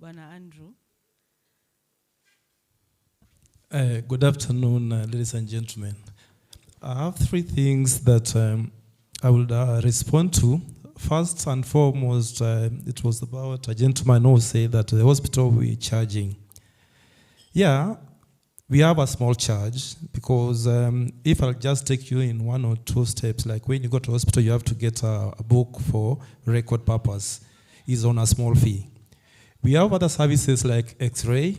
Bwana Andrew. Good afternoon, ladies and gentlemen. I have three things that I will respond to. First and foremost, it was about a gentleman who said that the hospital we're charging. Yeah, we have a small charge because if I'll just take you in 1 or 2 steps, like when you go to hospital, you have to get a book for record purpose. It's on a small fee. We have other services like X-ray,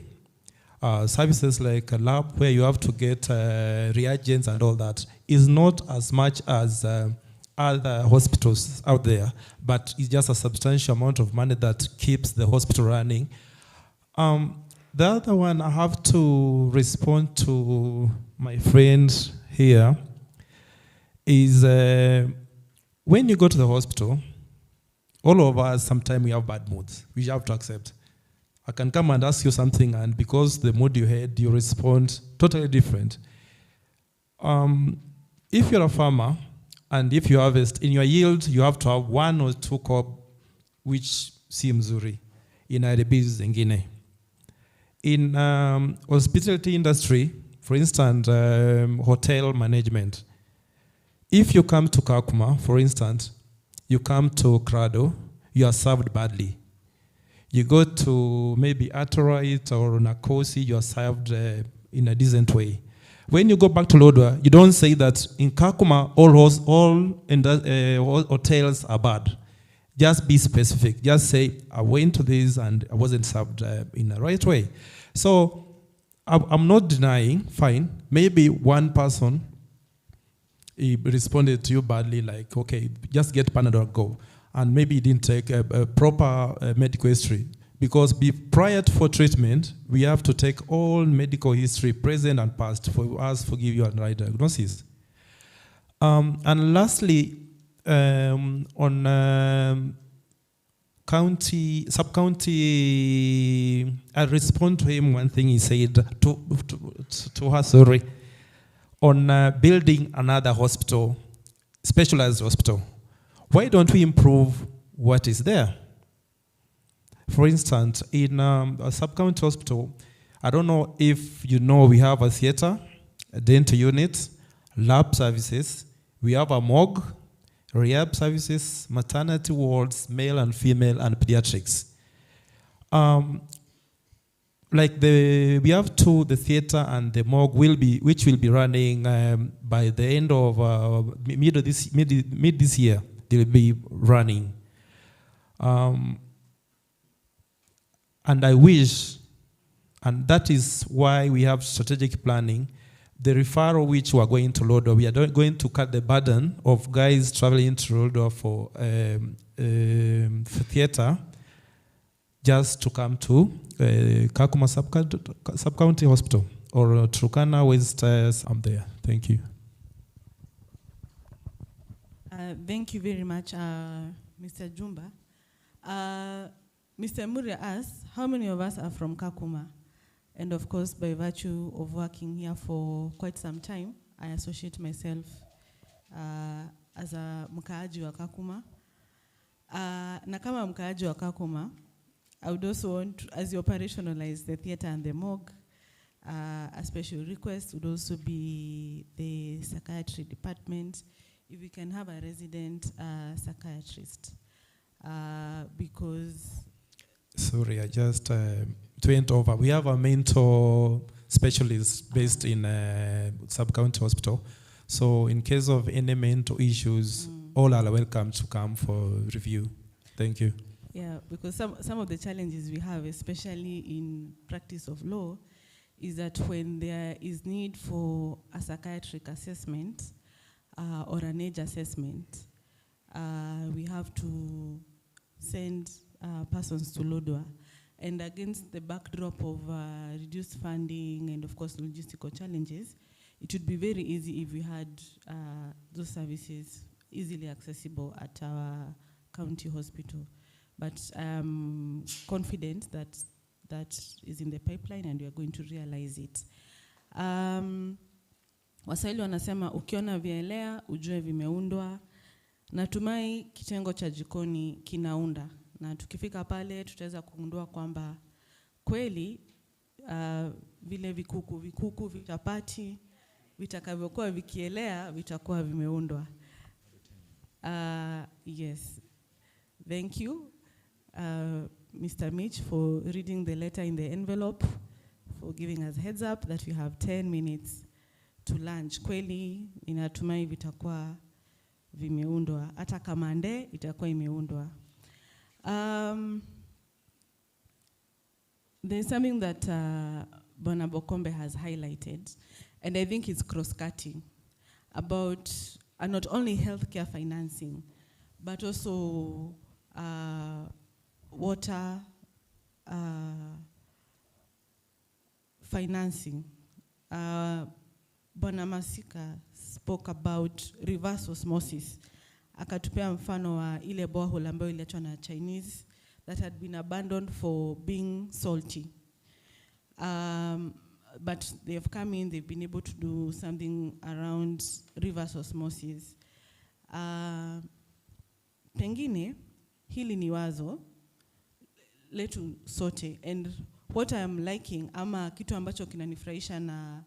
services like a lab where you have to get reagents and all that. It's not as much as other hospitals out there, but it's just a substantial amount of money that keeps the hospital running. The other one, I have to respond to my friend here, is when you go to the hospital, all of us, sometimes we have bad moods. We have to accept. I can come and ask you something, and because the mood you had, you respond totally different. If you're a farmer, and if you harvest, in your yield, you have to have 1 or 2 crop, which si mzuri. Inaharibika zingine. In hospitality industry, for instance, hotel management, if you come to KAKUMA, for instance, you come to CRADLE, you are served badly. You go to maybe Atorite or Nakosi, you are served in a decent way. When you go back to Lodwar, you don't say that in KAKUMA, all hotels are bad. Just be specific. Just say, I went to this and I wasn't served in the right way. So I'm not denying, fine. Maybe one person he responded to you badly, like, okay, just get Panadol, go. And maybe he didn't take a proper medical history. Because prior for treatment, we have to take all medical history, present and past, for us to give you a right diagnosis. And lastly, on sub-county, I respond to him one thing he said, to her, sorry, on building another hospital, specialized hospital. Why don't we improve what is there? For instance, in a sub-county hospital, I don't know if you know, we have a theater, a dental unit, lab services, we have a morgue, rehab services, maternity wards, male and female, and pediatrics. We have the theater and the morgue which will be running by the end of mid this year. They will be running. And I wish, and that is why we have strategic planning, the referral which we are going to Lodwar, we are going to cut the burden of guys traveling to Lodwar for theater, just to come to KAKUMA sub-county hospital, or Turkana West, I'm there. Thank you. Thank you very much, Mr. Jumba. Mr. Muria asked, how many of us are from KAKUMA? And of course, by virtue of working here for quite some time, I associate myself as a mkaaji wa KAKUMA. Na kama mkaaji wa KAKUMA, I would also want to, as you operationalize the theater and the morgue, a special request would also be the psychiatry department, if we can have a resident psychiatrist. Because... Sorry, I just went over. We have a mental specialist based in sub-county hospital. So in case of any mental issues, all are welcome to come for review. Thank you. Yeah, because some of the challenges we have, especially in practice of law, is that when there is need for a psychiatric assessment or an age assessment, we have to send persons to Lodwar. And against the backdrop of reduced funding and of course logistical challenges, it would be very easy if we had those services easily accessible at our county hospital. But I'm confident that that is in the pipeline and we are going to realize it. Waswahili wanasema ukiona vielea ujue vimeundwa. Natumai kitengo cha jikoni kinaunda. Na tukifika pale tutaweza kugundua kwamba kweli vile vikuku vitapati vitakavyokuwa vikielea vitakuwa vimeundwa. Yes, thank you, Mr. Mitch, for reading the letter in the envelope, for giving us heads up that we have 10 minutes to lunch. Kweli, inatumai vitakuwa vimeundwa. Hata kama nde, itakuwa imeundwa. There's something that Bwana Bokombe has highlighted, and I think it's cross-cutting, about not only healthcare financing, but also water financing. Bwana Masika spoke about reverse osmosis. Akatupea mfano wa ile borehole ambayo iliachwa na Chinese that had been abandoned for being salty. But they have come in, they've been able to do something around reverse osmosis. Pengine, hili ni wazo, letu sote. And what I am liking, ama kitu ambacho kinanifurahisha na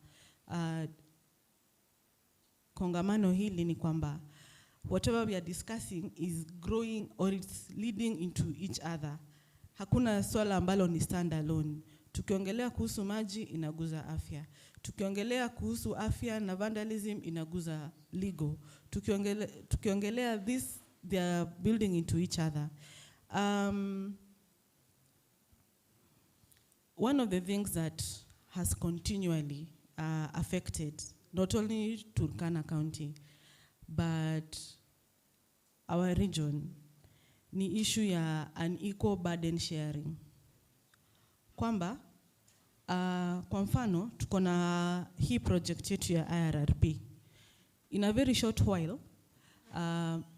kongamano hili ni kwamba, whatever we are discussing is growing or it's leading into each other. Hakuna swala ambalo ni stand alone. Tukiongelea kuhusu maji inaguza afya. Tukiongelea kuhusu afya na vandalism inaguza legal. Tukiongelea this, they are building into each other. One of the things that has continually affected not only Turkana County, but our region, ni issue ya unequal burden sharing. Kwamba, kwa mfano, tuko na hii project yetu ya IRRP. In a very short while,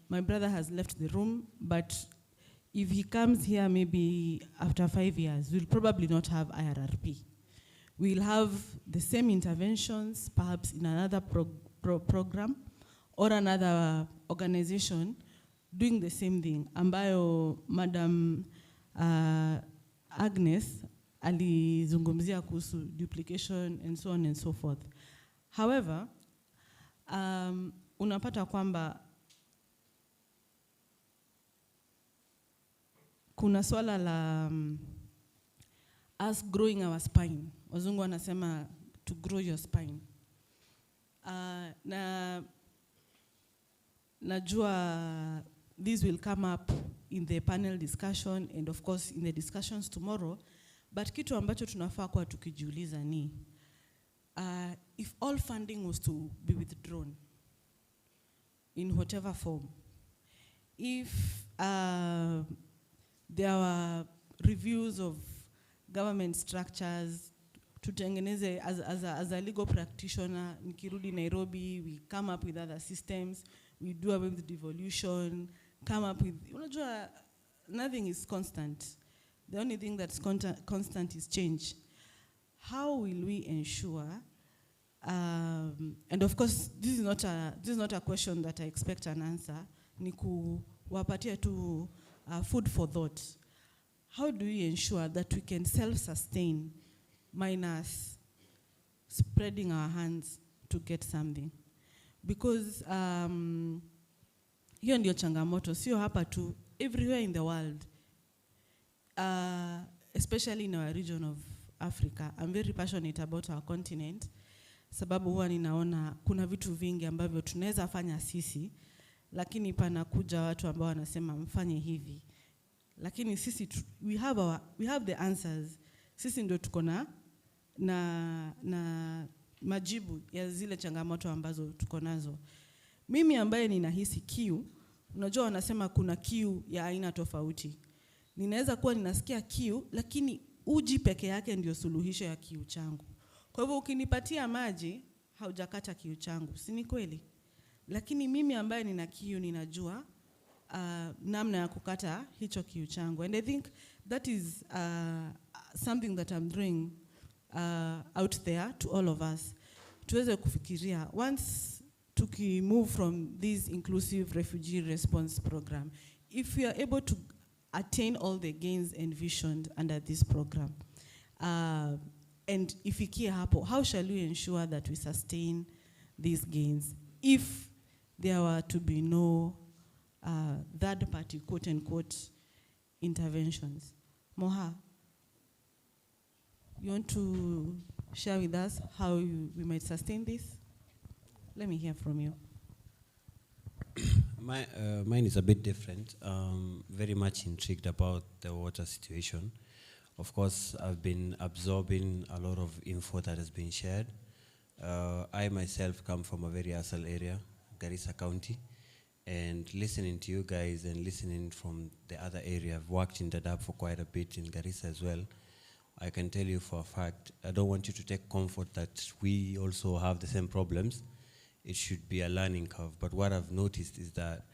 my brother has left the room, but if he comes here maybe after 5 years, we'll probably not have IRRP. We'll have the same interventions, perhaps in another program, or another organization doing the same thing. Ambayo Madam Agnes alizungumzia kuhusu duplication and so on and so forth. However, unapata kwamba kuna swala la us growing our spine. Wazungu wanasema to grow your spine. Najua this will come up in the panel discussion and of course in the discussions tomorrow, but kitu ambacho tunafaa kwa tukijiuliza ni if all funding was to be withdrawn in whatever form, if there were reviews of government structures, tutengeneze as a legal practitioner, nikirudi Nairobi, we come up with other systems, we do away with devolution, come up with, unajua, nothing is constant. The only thing that's constant is change. How will we ensure, and of course, this is not a question that I expect an answer, ni kuwapatia tu food for thought. How do we ensure that we can self-sustain minus spreading our hands to get something? Because hiyo ndio changamoto, sio hapa tu, everywhere in the world, especially in our region of Africa. I'm very passionate about our continent, sababu huwa ninaona kuna vitu vingi ambavyo tunaweza fanya sisi, lakini panakuja watu ambao wanasema mfanye hivi. Lakini sisi we have the answers. Sisi ndio tuko na majibu ya zile changamoto ambazo tuko nazo. Mimi ambaye ninahisi kiu, unajua wanasema kuna kiu ya aina tofauti. Ninaweza kuwa ninasikia kiu, lakini uji peke yake ndio suluhisho ya kiu changu. Kwa hivyo ukinipatia maji, haujakata kiu changu. Si ni kweli? Lakini mimi ambaye nina kiu ninajua namna ya kukata hicho kiu changu. And I think that is something that I'm doing out there to all of us. Tuweze kufikiria, once tuki move from this inclusive refugee response program, if we are able to attain all the gains envisioned under this program, and ifikie hapo, how shall we ensure that we sustain these gains if there were to be no third-party, quote-unquote, interventions. Moha, you want to share with us how we might sustain this? Let me hear from you. Mine is a bit different. Very much intrigued about the water situation. Of course, I've been absorbing a lot of info that has been shared. I myself come from a very hustle area, Garissa County, and listening to you guys and listening from the other area, I've worked in Dadaab for quite a bit in Garissa as well. I can tell you for a fact, I don't want you to take comfort that we also have the same problems. It should be a learning curve. But what I've noticed is that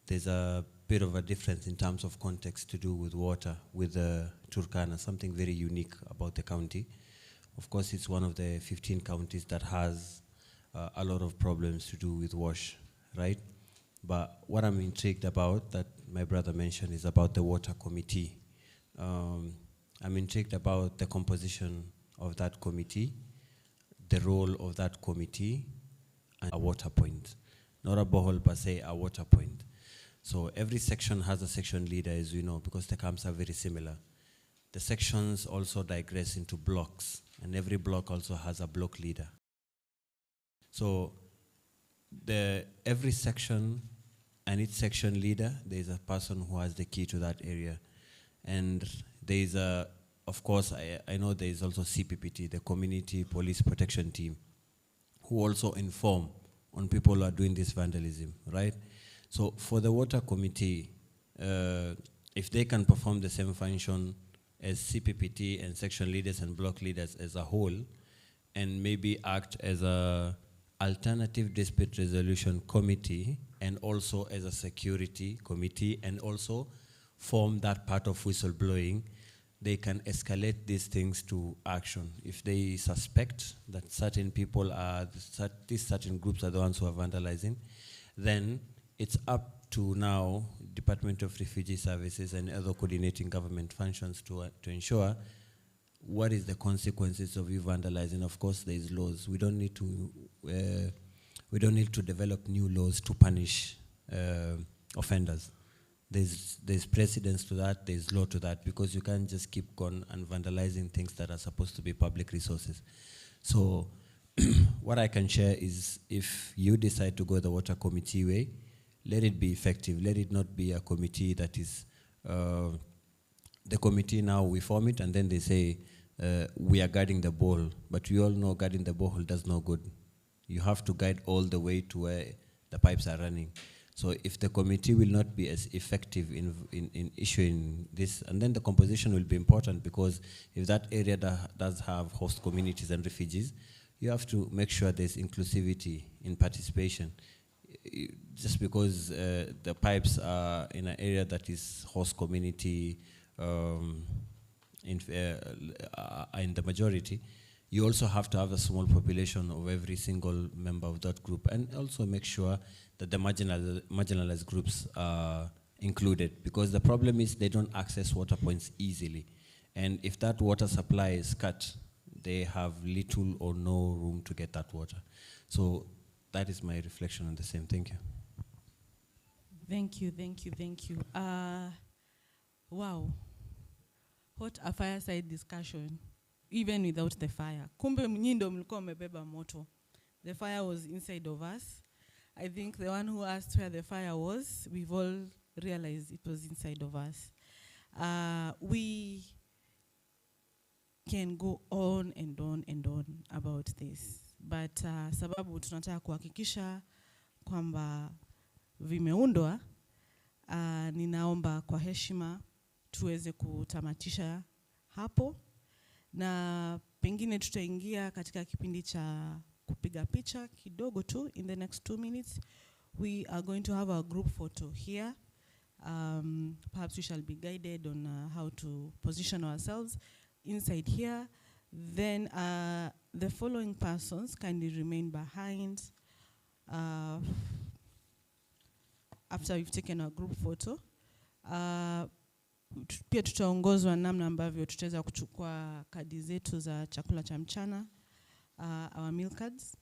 there's a bit of a difference in terms of context to do with water, with Turkana, something very unique about the county. Of course, it's one of the 15 counties that has a lot of problems to do with wash, right? But what I'm intrigued about, that my brother mentioned, is about the water committee. I'm intrigued about the composition of that committee, the role of that committee, and a water point. Not a borehole per se, a water point. So every section has a section leader, as we know, because the camps are very similar. The sections also digress into blocks, and every block also has a block leader. So every section and its section leader, there is a person who has the key to that area. And there is of course, I know there is also CPPT, the Community Police Protection Team, who also inform on people who are doing this vandalism, right? So for the water committee, if they can perform the same function as CPPT and section leaders and block leaders as a whole, and maybe act as a alternative dispute resolution committee and also as a security committee and also form that part of whistleblowing, they can escalate these things to action. If they suspect that certain people are, these certain groups are the ones who are vandalizing, then it's up to now Department of Refugee Services and other coordinating government functions to ensure what is the consequences of you vandalizing. Of course, there is laws. We don't need to develop new laws to punish offenders. There's precedence to that, there's law to that, because you can't just keep going and vandalizing things that are supposed to be public resources. So what I can share is, if you decide to go the water committee way, let it be effective. Let it not be a committee that is, the committee now we form it and then they say, we are guarding the ball. But we all know guarding the ball does no good. You have to guide all the way to where the pipes are running. So if the committee will not be as effective in issuing this, and then the composition will be important, because if that area does have host communities and refugees, you have to make sure there's inclusivity in participation. Just because the pipes are in an area that is host community in the majority, you also have to have a small population of every single member of that group, and also make sure that the marginalized groups are included, because the problem is they don't access water points easily. And if that water supply is cut, they have little or no room to get that water. So that is my reflection on the same. Thank you. Thank you, thank you, thank you. Wow. What a fireside discussion, even without the fire. Kumbe mnyindo mlikuwa mmebeba moto. The fire was inside of us. I think the one who asked where the fire was, we've all realized it was inside of us. We can go on and on and on about this, but sababu tunataka kuhakikisha kwamba vimeundwa, ninaomba kwa heshima tuweze kutamatisha hapo, na pengine tutaingia katika kipindi cha kupiga picha kidogo tu. In the next 2 minutes we are going to have a group photo here. Perhaps we shall be guided on how to position ourselves inside here. Then the following persons kindly remain behind after we've taken our group photo. Pia tutaongozwa namna ambavyo tutaweza kuchukua kadi zetu za chakula cha mchana, our meal cards.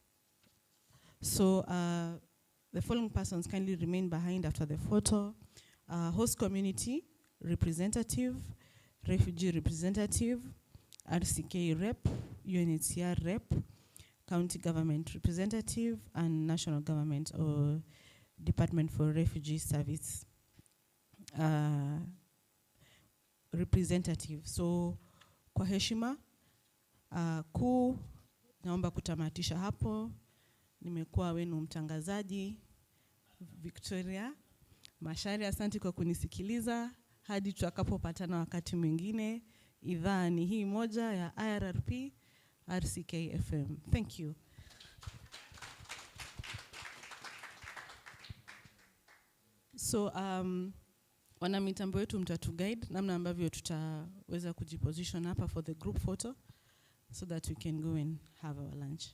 So The following persons kindly remain behind after the photo. Host community representative, refugee representative, RCK rep, UNHCR rep, county government representative, and national government or Department for Refugee Service representative. So kwa heshima kuu, naomba kutamatisha hapo. Nimekuwa wenu mtangazaji Victoria Mashari. Asante kwa kunisikiliza. Hadi tutakapopatana wakati mwingine. Idhaa ni hii moja ya IRRP RCK FM. Thank you. So wana mitambo wetu mtatuguide namna ambavyo tutaweza kujiposition hapa for the group photo so that we can go and have our lunch.